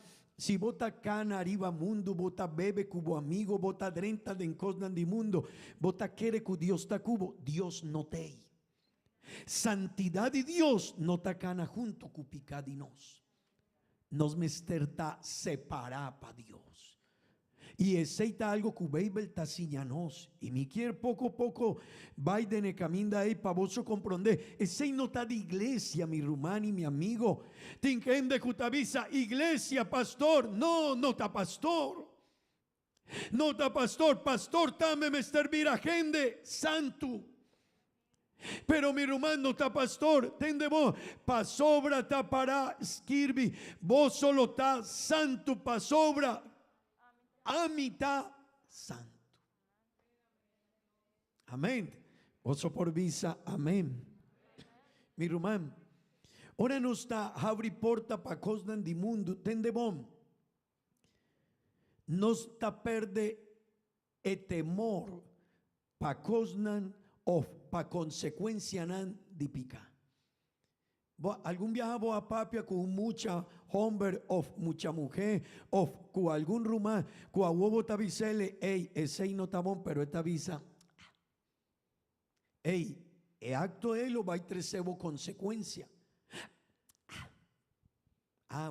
cana arriba mundo, vota bebe cubo amigo, vota drenta de cosas de mundo, vota quiere que Dios está cubo, Dios no te. Santidad de Dios no está cana junto con picad de nos mesterta separar para Dios. Y aceita algo que Biblia está señanos. Y me quiere poco a poco Biden e caminda ahí para vos comprender. Ese no está de iglesia, mi rumani, mi amigo. Tinkende kutavisa iglesia, pastor. No está pastor. No está pastor. Pastor también me servir gente santo. Pero mi rumán no está pastor. Tende vos. Pa sobra está para skirbi. Vos solo está santo pa sobra. A mitad santo. Amén. Oso por visa, amén. Mi rumán, ahora no está abri porta para cosas del mundo. Tende bom. No está perde el temor para cosas o para consecuencia de pica. Algún viaje a papia con mucha hombre o mucha mujer o con algún rumán con a huevo tavisele, ese no está bon, pero esta visa, el acto de lo va a traer consecuencia.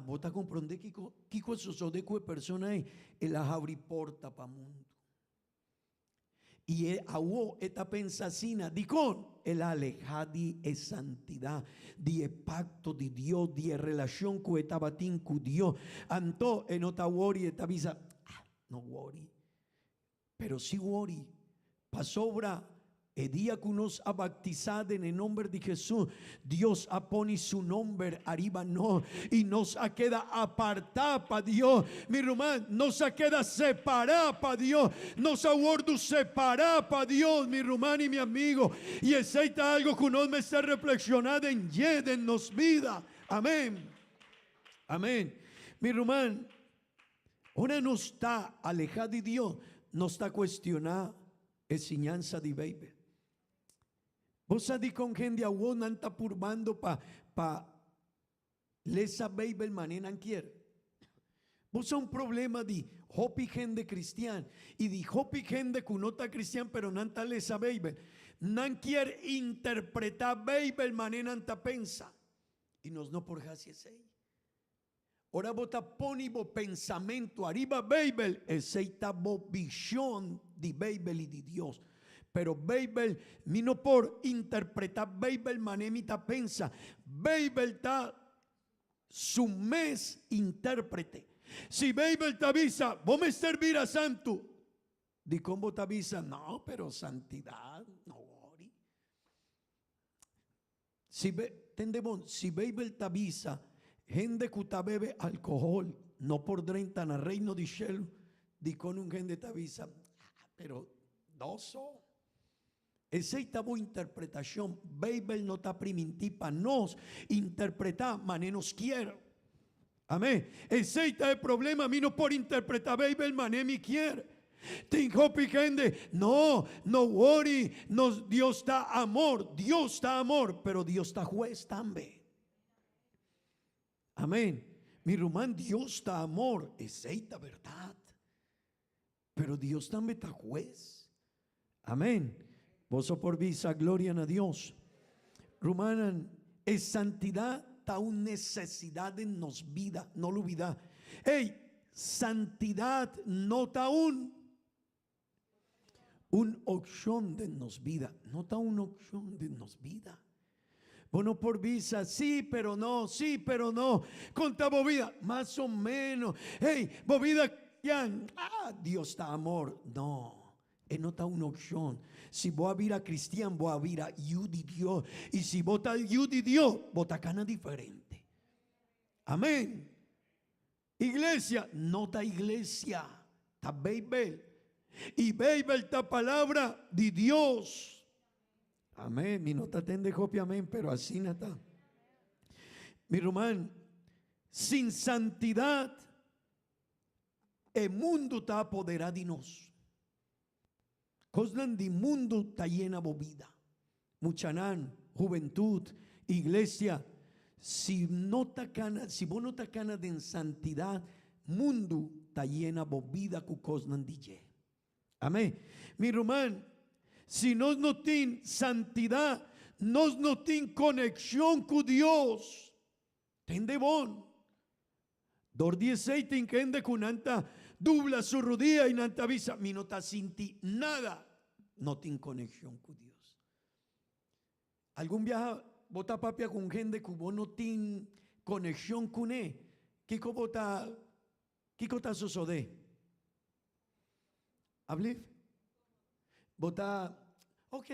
Vos te comprende que cosa sucede con persona el abri porta para mundo. Y esta pensacina di con el alejadi es santidad di pacto de Dios di relación con esta batín con Dios anto en ota worry esta visa no worry pero sí worry pasobra el día que nos ha bautizado en el nombre de Jesús, Dios ha ponido su nombre arriba no y nos ha quedado apartado para Dios. Mi hermano, nos ha quedado separado para Dios, nos ha vuelto separado para Dios, mi hermano y mi amigo. Y es algo que nos me está reflexionando en nos vida. Amén. Amén. Mi hermano, ahora no está alejado de Dios, no está cuestionada enseñanza de Biblia. Vos sabés con gente agua no está purbando pa lesa Biblia manera quiere. Vos un problema de hopi gente cristiana y de hopi gente que no está cristiana pero no está lesa Biblia. No quiere interpretar Biblia manera anta pensa y nos no por así es. ora bota poni bo pensamento arriba Bible e seita bo visión di Bible y di Dios. Pero Bible, no por interpretar Bible, manemita pensa. Bible ta su mes intérprete. Si Bible te avisa, vos me servir a santo. Di cómo te avisa, no, pero santidad, no worry. Si Bible te avisa, gente que te bebe alcohol, no por drenta na reino di cielo, di con un gente te avisa, pero doso. Esa es la interpretación. Bible no está priminti para nos interpretar, mané nos quiere. Amén. Ese es el problema. A mí no por interpretar Bible, mané me quiere. Tengo gente, no worry. No, Dios está amor. Dios está amor, pero Dios está juez también. Amén. Mi rumán, Dios está amor. Esa es la verdad. Pero Dios también está juez. Amén. Vos por visa, gloria a Dios. Romanan, es santidad, está una necesidad en nos vida, no lo olvida. Hey, santidad no está un opción de nos vida, no está una opción de nos vida. Bueno, por visa, sí, pero no, conta bovida, más o menos. Hey, bovida, Dios está amor, no. No está una opción. Si vos a vir a cristiano, vos a vir a Yudi Dios. Y si vos a Yudi Dios, vos a cana diferente. Amén. Iglesia, no está iglesia, está Bible. Y Bible está palabra de Dios. Amén. Mi no te atende copia, amén, pero así no está. Mi hermano, sin santidad, el mundo está apoderado de nosotros. Cosas del mundo está llena de vida. Muchanán, juventud, iglesia. Si vos no te cana de santidad, mundo está llena de vida con cosas de. Amén. Mi hermano, si nos no tiene santidad, nos no tiene conexión con Dios. Tende bon. Dor 16 tiene con anta. Dubla su rodilla y no te avisa. Mi no está sin ti nada. No tiene conexión con Dios. Algún viaje bota papia con gente que vos no tiene conexión con él. ¿Qué cosa sucede? ¿Hablé? Bota. Ok,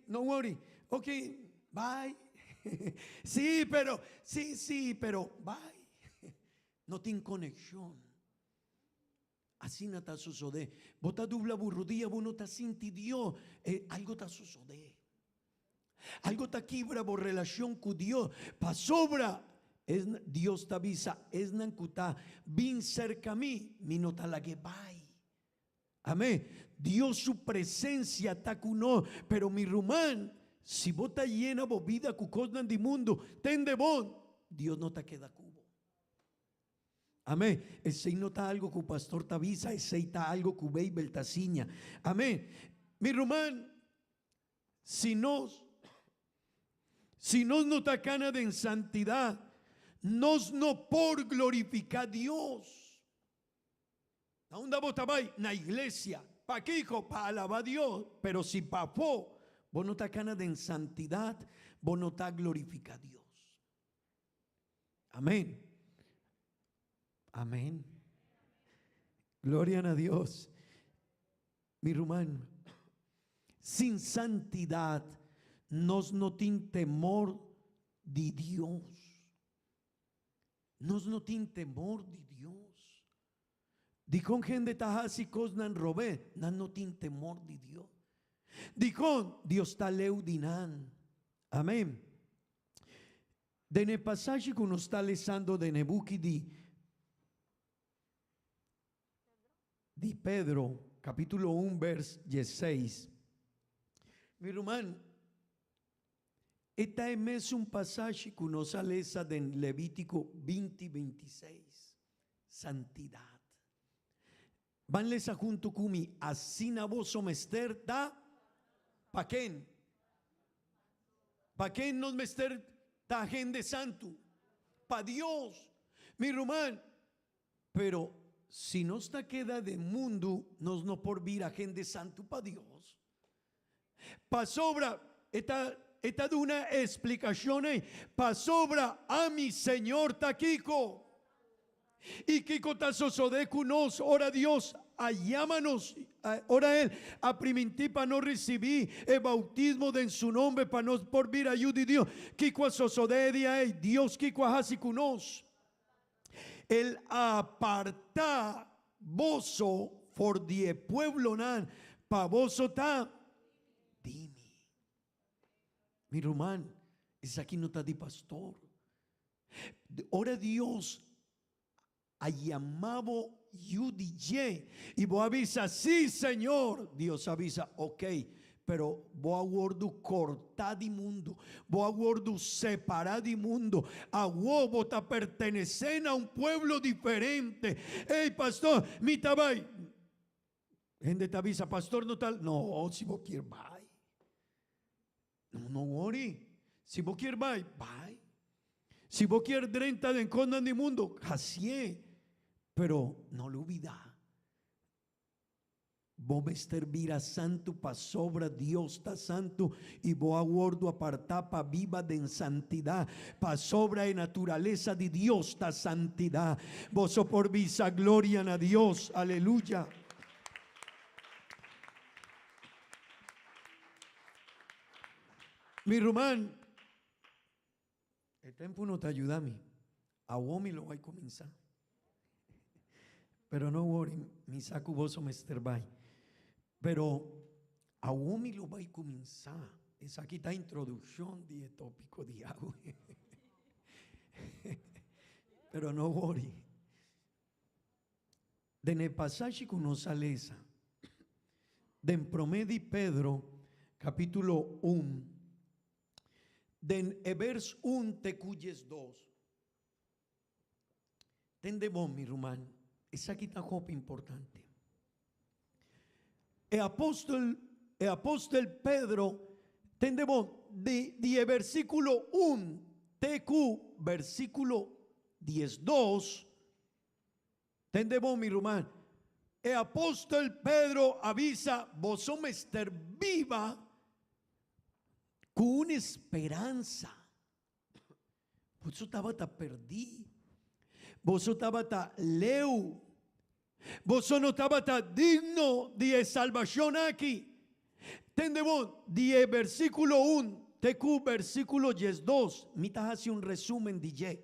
no worry. Ok, bye. Sí, pero bye. No tiene conexión. Así no está sucede. Vos está dubla burrudía, vos no está sinti Dios. Algo está sucede. Algo está quibra por relación con Dios. Pa sobra. Dios te avisa. Es nancuta. Bin cerca a mí. Mi no está la que bye. Amén. Dios su presencia está con uno. Pero mi rumán. Si vos está llena de vida con cosas del mundo, tende bon, Dios no te queda cubo. Amén. Ese no está algo que el pastor te avisa, ese está algo que Bible te ciña. Amén. Mi román, si nos no está cana de santidad, nos no por glorificar a Dios. ¿A dónde vos estabais? En la iglesia. ¿Para qué, hijo? Para alabar a Dios. Pero si papó, vos no estás cana de santidad, vos no estás glorifica a Dios. Amén. Amén. Gloria a Dios. Mi hermano, sin santidad nos no tiene temor de Dios. Nos no tiene temor de Dios. Dijo gente tajasi cosnan robé, no tiene temor de Dios. Dijo Dios está leudinan. Amén. De el pasaje que uno está leyendo de Nebuki de Pedro, capítulo 1, verso 16. Mi hermano, esta es un pasaje que uno está leyendo de Levítico 20, 26. Santidad. Van lesa junto conmigo. Así na vos somester da. ¿Para quién? ¿Para quién nos mester ta gente santo, pa Dios, mi román. Pero si nos está queda de mundo, nos no por vir a gente santo pa Dios. Pa sobra, esta de una explicación, pa sobra a mi Señor ta Kiko. Y Kiko ta sosode kunos, ora Dios, llámanos, ora Él, a primitir para no recibir el bautismo de en su nombre, para no por vir ayuda de Dios. Kiko a sosode dia, Dios Kiko a hasi kunos. El aparta bozo for die pueblo nan, pa bozo ta, dime. Mi román, es aquí no está de pastor. Ora Dios ha llamado UDJ y vos avisa, sí Señor. Dios avisa, ok, pero vos aguardo cortar de mundo, vos aguardo separar de mundo, a vos te pertenecen a un pueblo diferente. Hey pastor, mi tabay, gente te avisa, pastor no tal, no, si vos quieres, bye. No worry. Si vos quieres, bye. Si vos quieres 30 de encondan de mundo, así. Pero no lo olvida. Vos me servir a santo pa sobra, Dios está santo. Y vos aguardo apartar pa viva de santidad. Pa sobra de naturaleza de Dios está santidad. Vos por visa gloria a Dios. Aleluya. Mi román, el tiempo no te ayuda a mí. A vos me lo voy a comenzar. Pero no worry, mi saco vos me esterbai. Pero a vos me lo voy a comenzar. Esa aquí está introducción de tópico de agua. Pero no worry. De el pasaje que nos sale esa. De en promedio Pedro, capítulo 1. Den vers 1 te cuyes 2. Tende bom, mi román. Esa aquí está copa importante. El apóstol Pedro, tende bom, de versículo 1, TQ, versículo 12. Tende bom, mi román. El apóstol Pedro avisa, vos somos estar viva con una esperanza. Vos estaba ta perdido. Vos estaba ta leu. Vos no estaba ta digno de salvación aquí. Tendemos de versículo 1, TQ versículo 2. Mita hace un resumen de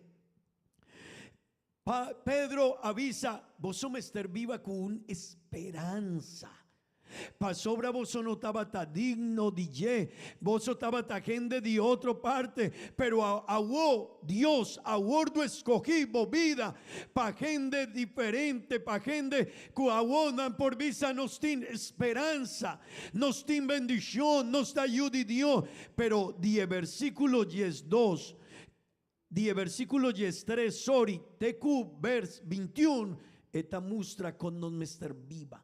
Pedro avisa, vos somos estar viva con esperanza. Pa sobra vos no estaba tan digno de vos estaba tan gente de otra parte, pero a vos Dios a vos escogí vida pa gente diferente, pa gente que a vos dan por vista nos tiene esperanza, nos tiene bendición, nos da ayuda de Dios. Pero de versículo 2, de versículo 3, sorry, TQ vers 21, esta muestra con nos mester viva.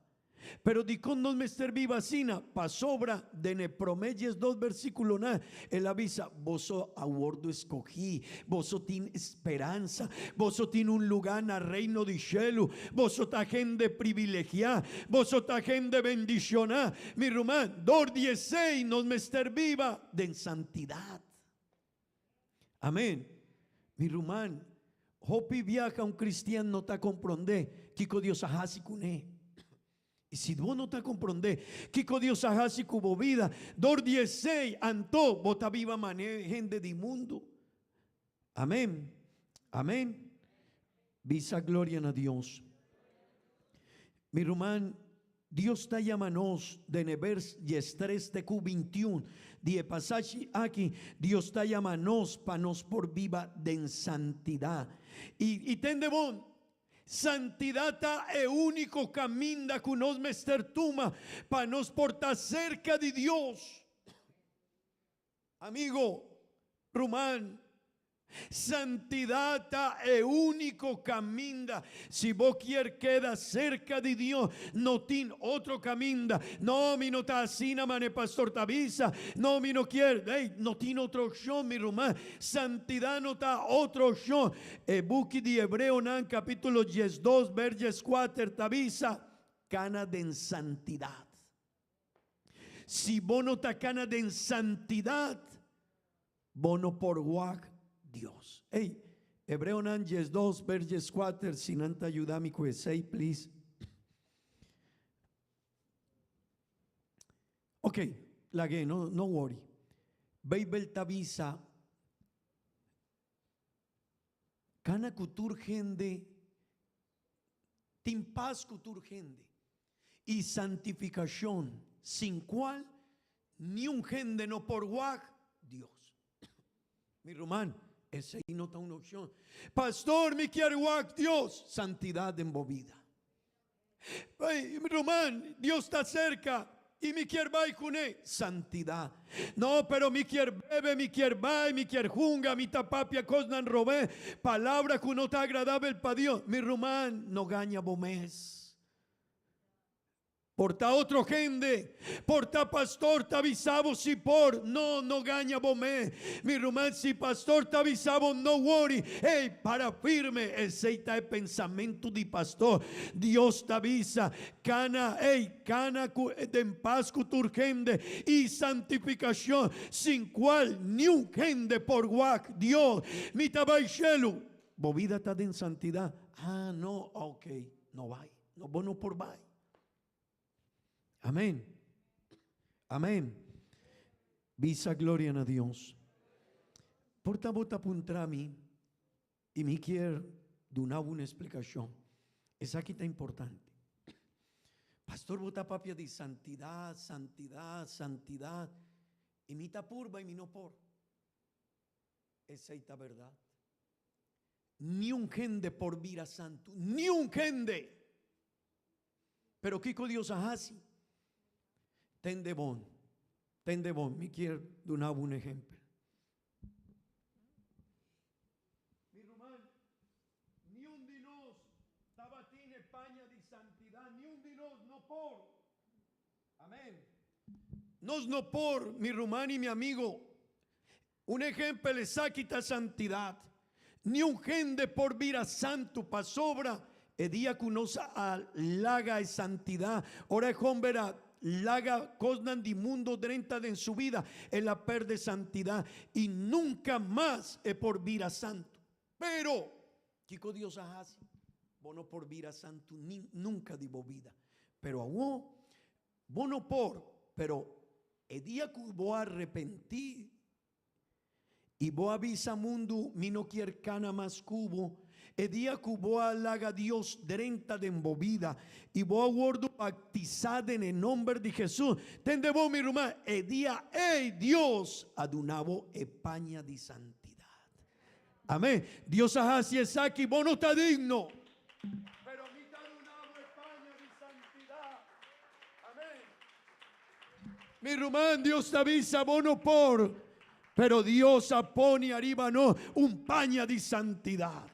Pero di con nos mester viva sina, pa sobra de ne promelles 2 versículos na, él avisa, vos a bordo escogí, vos tin esperanza, vos tin un lugar na reino de cielo, vos ta gente privilegiada, vos ta gente bendicionada, mi román, 2:16 nos mester viva de santidad. Amén. Mi román, hopi viaja un cristiano no ta comprende, Kiko Dios ajasi cuné. Y si vos no te comprendes, Kiko Dios ajasi cubo vida, 2:16 antó, bota viva mané gente de mundo. Amén. Amén. Visa gloria a Dios. Mi román, Dios está llamándonos de nevers y estrés de Q21. Die pasaje aquí, Dios está llamándonos para nos por viva de santidad. Y tende bon. Santidad es el único camino que nos mester tuma para nos portar cerca de Dios. Amigo, román, Santidad es único camino. Si vos quieres quedar cerca de Dios, no tiene otro camino. No, mi no está así, mane pastor Tavisa. No, mi no quiere. Hey, no tiene otra opción, mi román. Santidad no está otra opción. Buki de Hebreo, nan, capítulo 12, verses 4, Tavisa. Cana de santidad. Si vos no está cana de santidad, vos no por guac Dios. Hey, Hebreo 2, verses 4, si no te ayuda mi say, please. Ok, la que no worry. Bible tavisa. Cana kutur gente, timpas kutur gente, y santificación, sin cual ni un gente no por guac Dios. Mi román. Ese ahí no está una opción. Pastor, me quiere guac Dios. Santidad envolvida. Hey, Román, Dios está cerca. Y me quiere vai con él. Santidad. No, pero me quiere bebe, me quiere vai, me quiere junga, mi tapapia cosnan robé. Palabra que no está agradable para Dios. Mi Román, no gaña bomés. Porta otro gente, porta pastor te avisabo si por no gaña bomé. Mi román, si pastor te avisabo no worry. Hey, para firme, ese está el pensamiento de pastor. Dios te avisa, cana de paz tu gente y santificación, sin cual ni un gente por guac Dios. Mi tabaishelu, bovida está en santidad. Ah, no, ok, no vai, no bono por vai. Amén. Amén. Visa gloria a Dios. Porta bota puntra mí y me quiere dar una explicación. Esa aquí está importante. Pastor bota papia de santidad, santidad, santidad. Y mi ta purba y mi no por. Esa está verdad. Ni un gente por vira santo. Ni un gente. Pero Kiko Dios así. Ten de bon, me quiero dar un ejemplo. Mi román, ni un dinos tabatín España de santidad, ni un dinos no por. Amén. Nos no por, mi román y mi amigo. Un ejemplo le saquita santidad. Ni un gente por vira santo pa sobra. El día que nos alaga de santidad. Ora verá. Laga cosnan di mundo drenta en su vida en la perde santidad y nunca más es por vira santo. Pero Kiko Dios hace bono por vira santo ni nunca divo vida. Pero aún bono por, pero el día que voy a arrepentir y voy a avisa mundo mi no quiere cana más cubo. El día que voy a laga Dios drenta de embobida y voy a guardo baptizada en el nombre de Jesús. Tende vos mi rumá. El día, Dios adunabo España de santidad. Amén. Dios así es aquí. Vos no está digno. Pero mi ta adunabo España de santidad. Amén. Mi rumá, Dios te avisa, vos no por. Pero Dios apone arriba no un paña de santidad.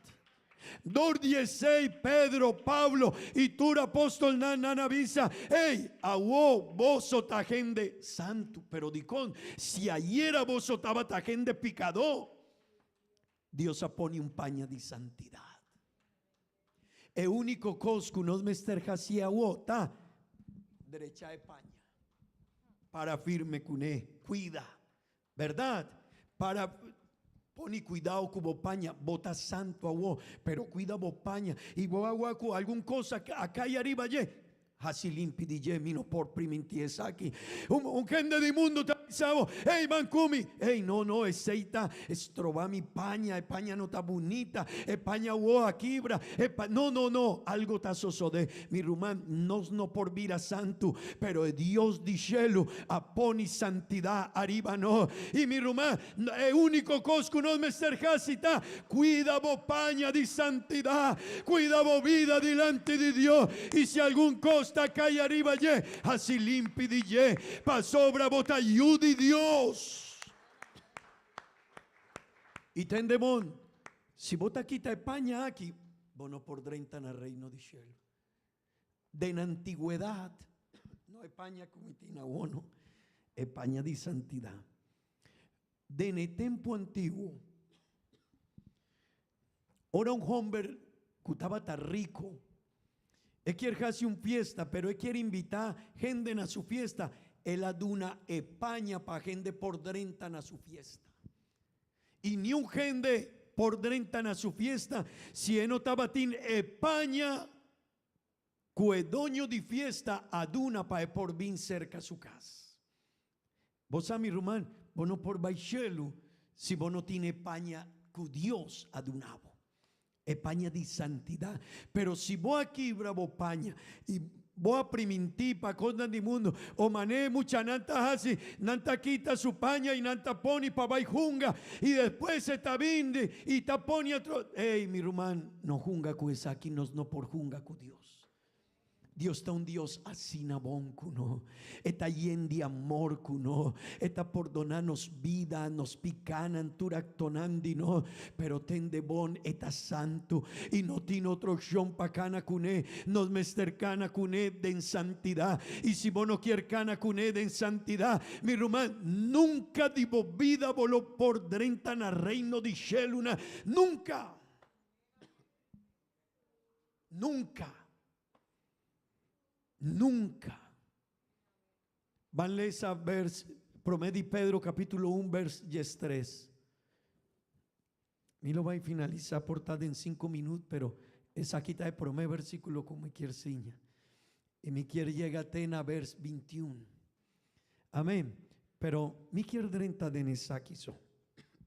2:16 Pedro, Pablo y tú apóstol nanavisa. Hey, awo vos ta gente santo, pero dicón, si ayer vos estaba ta gente picador, Dios apone un paña de santidad. El único cos que nos mester hacia awo ta derecha de paña para firme cuné, cuida, ¿verdad? Para poni cuidado con paña, bota santo a vos, pero cuida vos paña y vos agua con algún cosa acá y arriba ye. Así limpi DJ mino por primentiesa aquí. Un gente de mundo te avisaba, hey mancumi, hey no, esa estroba mi paña, paña no está bonita, paña woa quibra, no, algo está sosode. Mi rumán, no por vira santo, pero Dios dichelo, aponi santidad arriba no. Y mi rumán, el único cosco no me cercasita, cuida vos paña de santidad, cuida vos vida delante de Dios. Y si algún costo acá y arriba ye, así limpi di ye, pa sobra bota ayudi Dios. Y tendemón, si vos te quitas España aquí, vos no podrás entrar en el reino de cielo. De la antigüedad, no España como tiene uno, España de santidad. De en el tiempo antiguo, ahora un hombre que estaba tan rico, él quiere hacer una fiesta, pero él quiere invitar gente a su fiesta. Él aduna España para gente por entrar a su fiesta. Y ni un gente por entrar a su fiesta, si él no estaba en España, que el dueño de fiesta aduna para por bien cerca a su casa. Vos a mi román, vos no por baixelo, si vos no tiene España que Dios adunaba. España de santidad. Pero si vos aquí bravo España y vos a primintir para cosas del mundo o mané mucha nanta así, nanta quita su paña y nanta poni para baijunga y después se tabinde y taponi otro. Ey, mi rumán, no junga con esa aquí, no por junga con Dios. Dios está un Dios así nabón cuno, está lleno de amor cuno, está por donarnos vida, nos picanan, turactonandi no, pero tende bon, está santo y no tiene otro shon pacana cuné, nos mestercana cuné de en santidad. Y si vos no quieres cana cuné de en santidad, mi román, nunca divo vida voló por drentan a reino de Sheluna, nunca, nunca. Nunca. Van a leer esa vers, Promedi Pedro capítulo 1 vers 3. Me lo voy a finalizar por tarde en 5 minutos, pero esa quita de Promedi versículo como me quiere enseñar. Y me quiere llegar a vers 21. Amén. Pero me quiere drenta de esa quiso.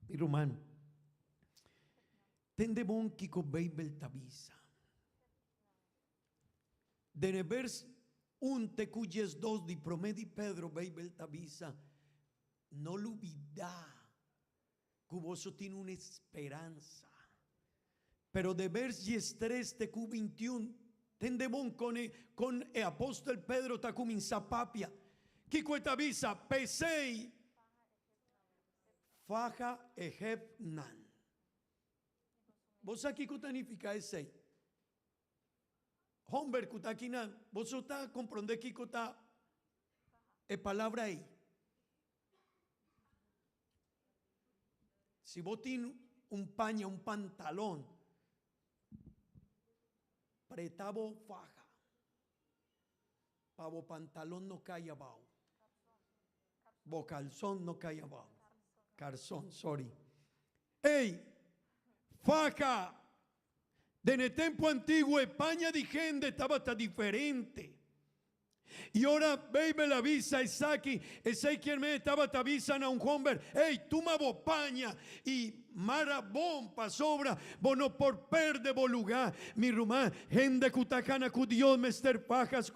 Mi román. Tende bon kiko Bible tabisa. De vers un te cuyes dos di Promedi Pedro Bible tabisa, no lo olvida que vos tiene una esperanza. Pero de vers 3 te cu 21 tendemon con el apóstol Pedro ta comienza papia que tabisa pesei faja ejepnan. Vos aquí cutanifica ese hombre kutakinan, vos está comprende que está palabra ahí. Si vos tienes un paña, un pantalón, pretabo faja, pavo pantalón no cae abajo, bo calzón no cae abajo, calzón, sorry. Ey, faja. En el tiempo antiguo España de gente estaba tan diferente. Y ahora baby la visa Isaki, ese quien me estaba te avisan a un hombre, hey, tú me España y marabón pa sobra, bono por perde bo lugar, mi rumá, gente kutacana ku Dios mester pajas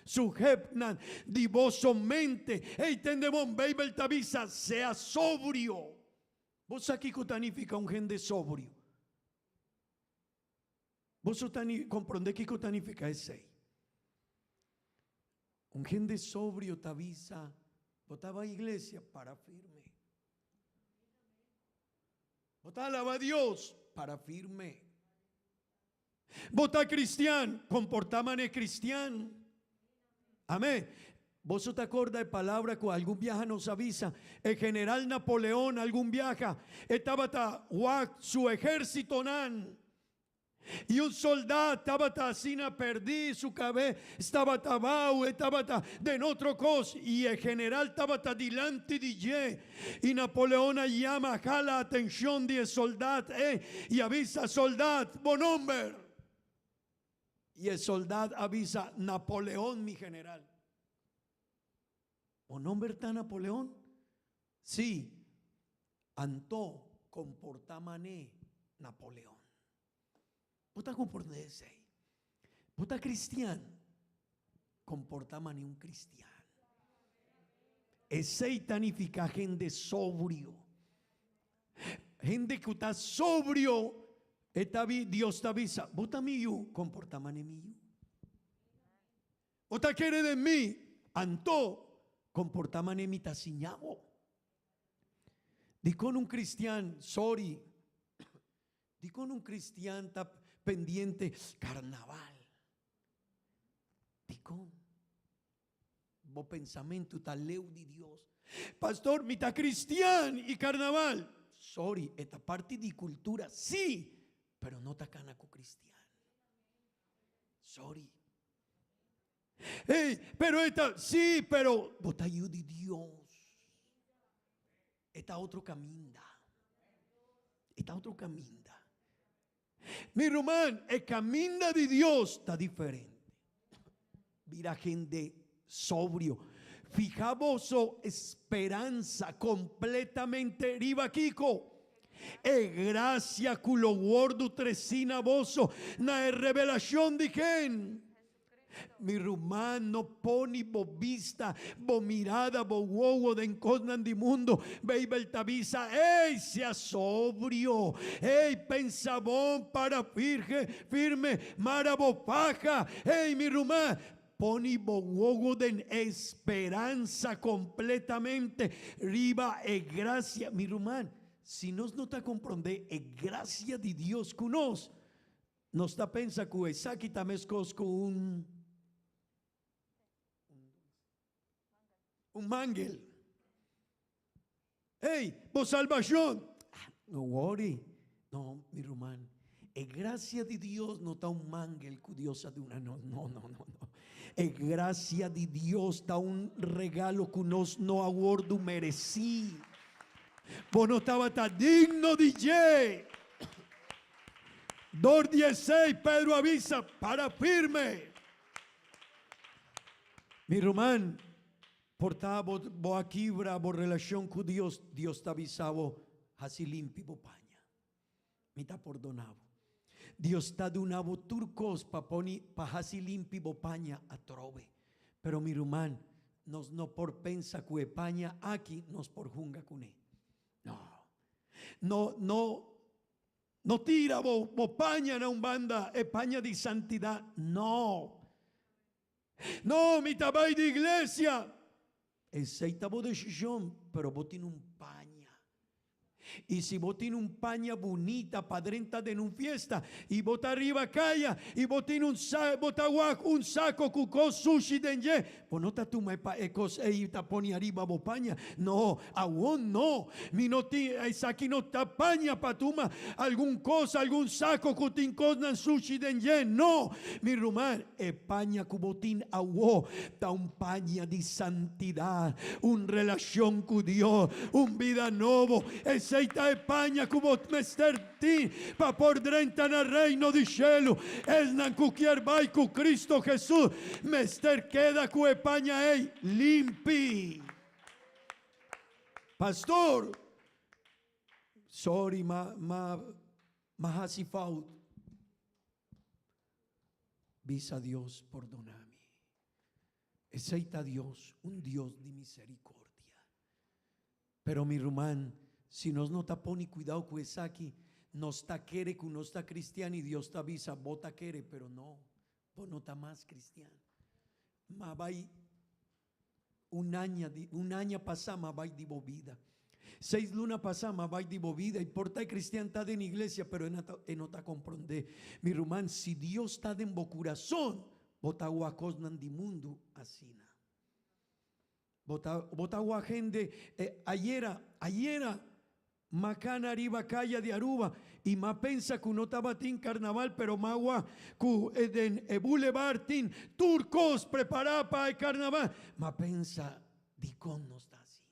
su hepnan, divosamente, hey, tendemon baby te avisa, sea sobrio. Vos aquí kutanifica un gente sobrio. Vos comprende que cotanifica ese. Un gente sobrio te avisa, votaba a iglesia para firme. Vota alaba a Dios para firme. Vota cristiano, comportamane cristiano. Amén. Vos te acordas de palabra que algún viaja nos avisa. El general Napoleón, algún viaja, estaba su ejército nan. Y un soldado estaba así, perdí su cabeza, estaba tabao, estaba de otro cosa. Y el general estaba delante de ye. Y Napoleón llama, jala atención de soldado, y avisa soldado, buen hombre. Y el soldado avisa, Napoleón, mi general. ¿Buen hombre está Napoleón? Sí, antó comportamané Napoleón. Vos estás comportando ese. Vos estás cristiano. Comportame un cristiano. Ese tanifica gente sobrio. Gente que está sobrio. Dios te avisa. Vos estás mío. Comportame mío. Vos te quieres de mí. Anto. Comportame mi taciñabo. Di con un cristiano. Sorry. Di con un cristiano está pendiente carnaval. Di con vos pensamento está leu di Dios. Pastor, mi está cristiano y carnaval. Sorry, esta parte de cultura sí, pero no está canaco cristiano. Sorry. Hey, pero esta sí, pero vos está ayuda de Dios. Esta otro camina. Esta otro camina. Mi román, el camino de Dios está diferente. Mira gente sobrio. Fijamos esperanza completamente riba Kiko. E gracia culo gordo tresina boso na revelación de quien. Mi rumano poni bo vista, bo mirada, bo huevo de encosnan di mundo, baby tavisa, ey, sea sobrio, ey, pensabón para firme, marabo paja, ey, mi rumano. Poni bo huevo de esperanza completamente, riba e gracia, mi rumano. Si nos no te comprende, e gracia de Dios con nos está pensa que aquí también con un mangel. Hey, vos salvación. No worry. No, mi román. Es gracia de Dios no está un mangel que Dios de una. No. Es gracia de Dios está un regalo que nos no aguardo merecí. Vos no estaba tan digno DJ. 2:16 Pedro avisa para firme. Mi román. Portava bo aquí bravo relación con Dios, Dios te avisaba así limpio paña. Me ta perdonado. Dios te donavo turcos pa así limpio paña a trove. Pero mi rumán nos no por pensa que paña aquí nos por junga con él. No tira bo paña na un banda e paña de santidad. No, mi tabay de iglesia. Aceita vos decisión, pero vos tienes un paña. Y si vos tienes un paña bonita, padrenta de una fiesta, y vos arriba calla, y vos tienes un saco con sushi denye, vos no te tumas y te pone arriba vos paña. No, aún no. Mi no es aquí no te paña para tomar algún cosa, algún saco que te enconan sushi denye. No, mi rumán, paña cubotín aún, da un paña de santidad, un relación con Dios, un vida nuevo. Aceita España como mester ti pa por drenta na reino di cielo es nan cualquier vai con Cristo Jesús mester queda cu España ei limpi. Pastor, sorry ma hasi fault. Visa Dios perdonami. Aceita Dios, un Dios de misericordia. Pero mi rumán, si nos no tapó ni cuidado con esa aquí, nos ta quiere que uno está cristiano y Dios te avisa, vos ta quiere, pero no, vos no está más cristiano. Ma vai un año pasado, ma vai divo vida. 6 lunas pasadas, ma vai divo vida. Y por tal cristiano está en iglesia, pero no está comprende. Mi rumán, si Dios está en bo corazón, vos ta guacosnan di mundo así. Bota gente ayer macana arriba calle de Aruba y ma pensa que no estaba tin carnaval pero magua ku en boulevard tin turcos prepara para el carnaval ma pensa di con no está así.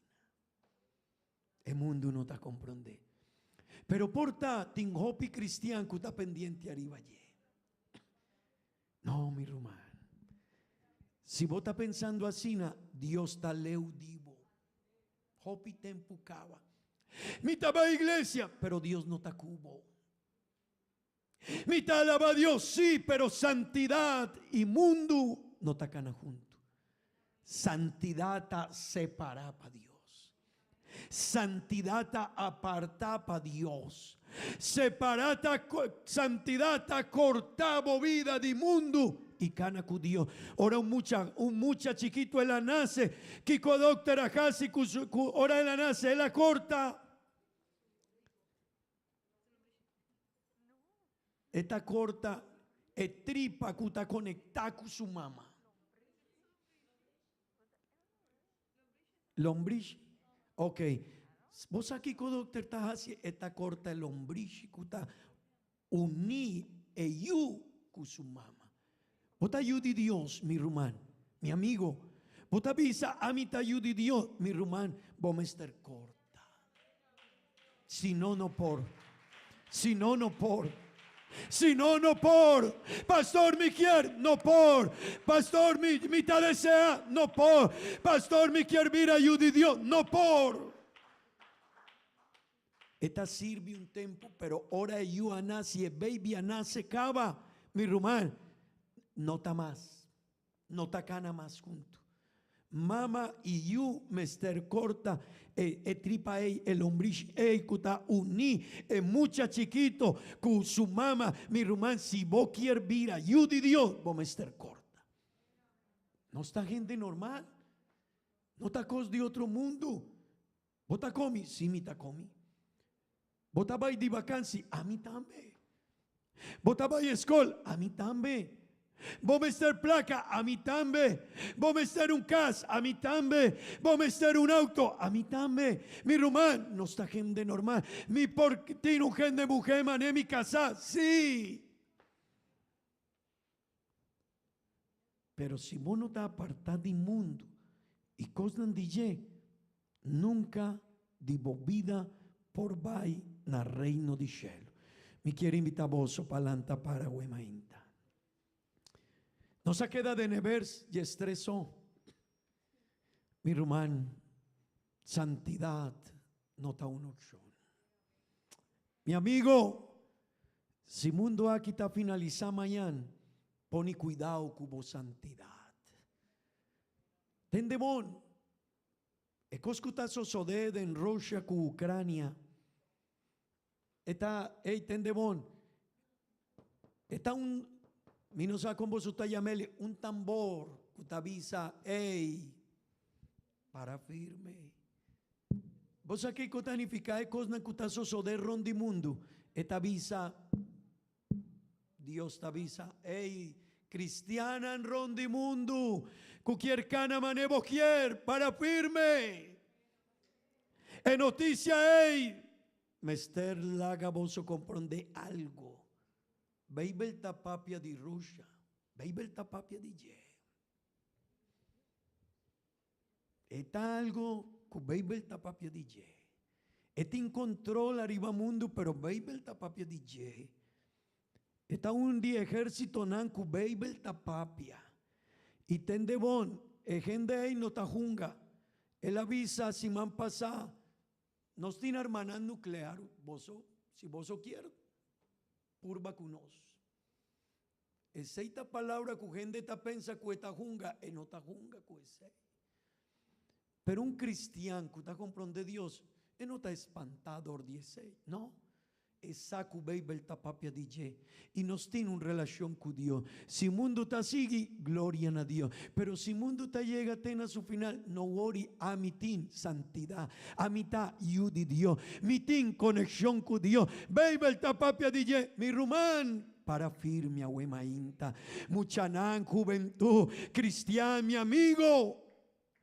El mundo no está comprende. Pero porta tin hopi cristiano que está pendiente arriba allí. No, mi rumán. Si vos estás pensando así, Dios está leudivo. Hopi tempo cava. Mi taba iglesia, pero Dios no está cubo. Mi alaba a Dios, sí, pero santidad y mundo no está cana junto. Santidad está separada para Dios. Santidad está apartada para Dios. Separada, santidad está cortada vida de mundo. Y cana con Dios. Ahora un mucha chiquito él la nace. Kiko doctora casi ahora él la nace, él la corta. esta corta es tripa que está conectada con su mamá. Lombriz. Ok. Vos aquí con doctor estás haciendo esta corta el lombriz que está unida con su mamá. Vos te ayuda Dios, mi rumán, mi amigo. Vos te avisa a mí te ayuda Dios, mi rumán. Vos me estar corta. Si no, no por. Si no, no por. Si no, no por. Pastor, me quiere, no por. Pastor, me te desea, no por. Pastor, me quiere vir ayuda de Dios, no por. Esta sirve un tiempo, pero ahora yo anasi e baby anase cava, mi rumán, no está más. No está cana más junto. Mama y you me ester corta tripa el lombriz kuta uní mucha chiquito con su mama mi rumán si vos quieres vir a you de Dios vos me ester corta. No está gente normal. No está cosas de otro mundo. Vos está comi, sí me está comi. Vos está vai de vacancia, a mí también. Vos está vai escola, a mí también. Vos me estar placa, a mí también. Vos me estar un cas, a mí también. Vos me estar un auto, a mí también. Mi rumán, no está gente normal. Mi porque tiene un gente de mujer, mané mi casa, sí. Pero si vos no te apartás del mundo y cosas de nunca divo vida por vai na reino di cielo. Mi quiero invitar vos para para Huemainta. No se queda de nevers y estresó. Mi rumán, santidad no está una opción. Mi amigo, si mundo aquí está finalizado mañana, pone cuidado con vos santidad. Tendemón, escuta sucede en Rusia con Ucrania. Está, tendemón, está un mi no sabe cómo está llamele un tambor que te avisa, para firme. Vos sabés que significa cosas que está suceder rondi mundo. Te avisa, Dios te avisa, cristiana en rondi mundo, cualquier cana manevo quier, para firme. En noticia, mester laga vos comprende algo. Beibel tapapia di Rusia, Beibel tapapia di Je. Está algo que Beibel tapapia di Je. Está en control arriba mundo, pero Beibel tapapia di Je. Está un día ejército nan que Beibel tapapia. Y tende bon, gente ahí no ta junga. Él avisa si man pasa, nos tiene hermanas nuclear, si vos quieres. Purba cunos. Esta palabra que gente ta pensa que esta junga, no ta junga que ese. Pero un cristiano que está comprende Dios, no está espantado dice, no. Esa que Bible ta papia DJ y nos tiene una relación con Dios. Si el mundo ta sigue, gloria a Dios. Pero si el mundo ta llega a su final, no worry, a mi tin santidad, a mi ta you de Dios, mi tin conexión con Dios. Bible ta papia DJ, mi rumán. Para firme a Huemainta, muchanan, juventud, cristiano, mi amigo,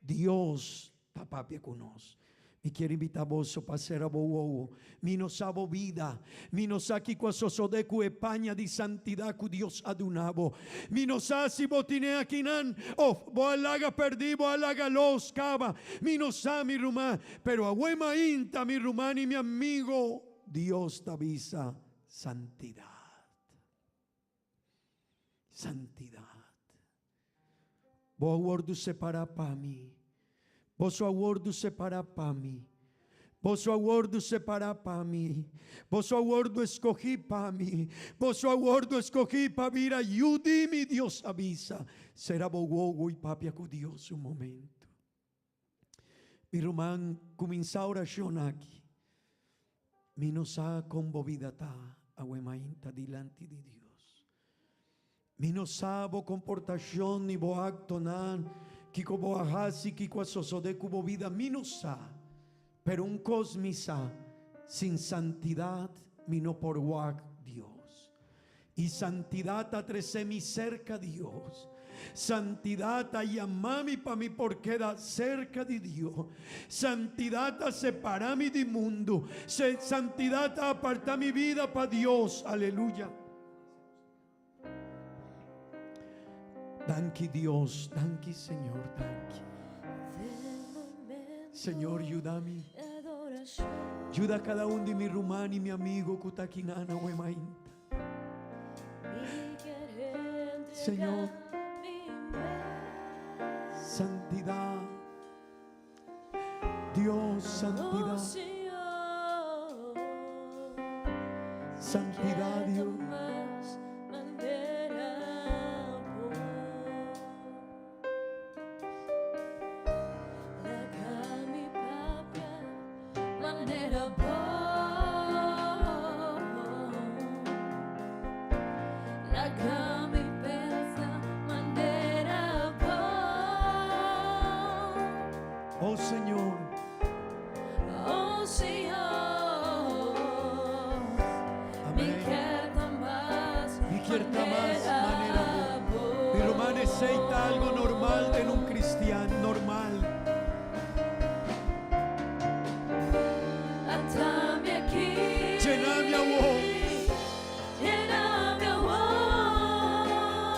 Dios ta papia con nosotros. Mi quiero invitar vos para ser abogo. Mi no sabo vida. Mi no sa ki kwa sosodeku España di santidad ku Dios adunabo. Mi no sa si botine akinan. Bo alaga perdi, bo alaga los cava. Mi no sa mi rumán. Pero a Huemainta mi rumán y mi amigo. Dios te avisa santidad. Santidad. Bo aguardo separa para mí. Vosso aguardo separa para mí. Vosso aguardo separa para mí. Vosso aguardo escogí para mí. Vosso aguardo escogí para vir ayudi mi Dios avisa. Será bogogo y papia con Dios un momento. Mi román comienza a oración aquí. Mi no sa convovidata a Huemainta delante de Dios. Mi no sabo comportación ni bo acto nan. Kiko boahasi, kiko asosode kubo vida minosa, pero un cosmisa sin santidad mino por wag Dios. y santidad mi cerca Dios. Santidad llamami para mí porque da cerca de Dios. Santidad separami del mundo. Santidad aparta mi vida para Dios. Aleluya. Danke Dios, danke Señor, danke. Señor, ayúdame. Ayuda a cada uno de mis rumani, mi amigo, Kutakinana, Wemainta. Señor, santidad. Dios, santidad. Santidad, Dios. Oh Señor, Oh Señor, amén. mi Quierta más manera. Mi romano aceita algo normal en un cristiano, normal. Atame aquí, Llename a vos, lléname a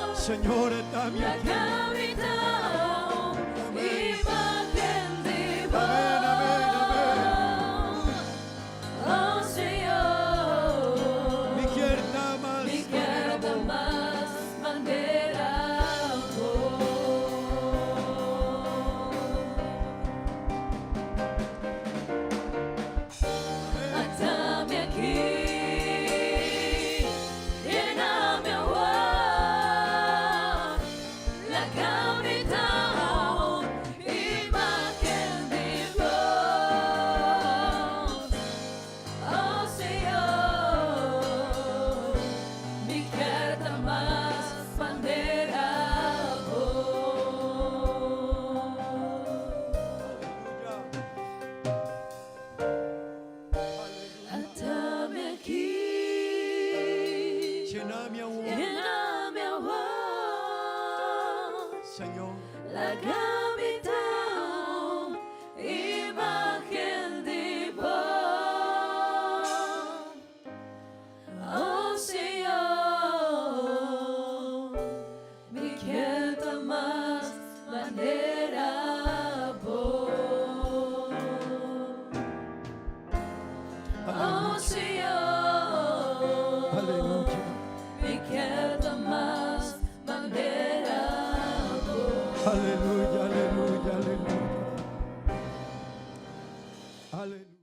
vos, Señor, dame la aquí. cavidad, imagen de vos. Amén, amén, Oh Señor, Mi quierta más mi queda más manera atame aquí, lléname a vos, la cavidad, imagen de vos. Oh Señor, mi carta más bandera atame aquí, Llename a vos, lléname a vos, Señor. la cavidad, imagen de vos. Oh Señor, mi quieta más manera vos. Oh Señor, Aleluya. mi quieta más manera vos. Aleluya, aleluya, aleluya. Aleluya.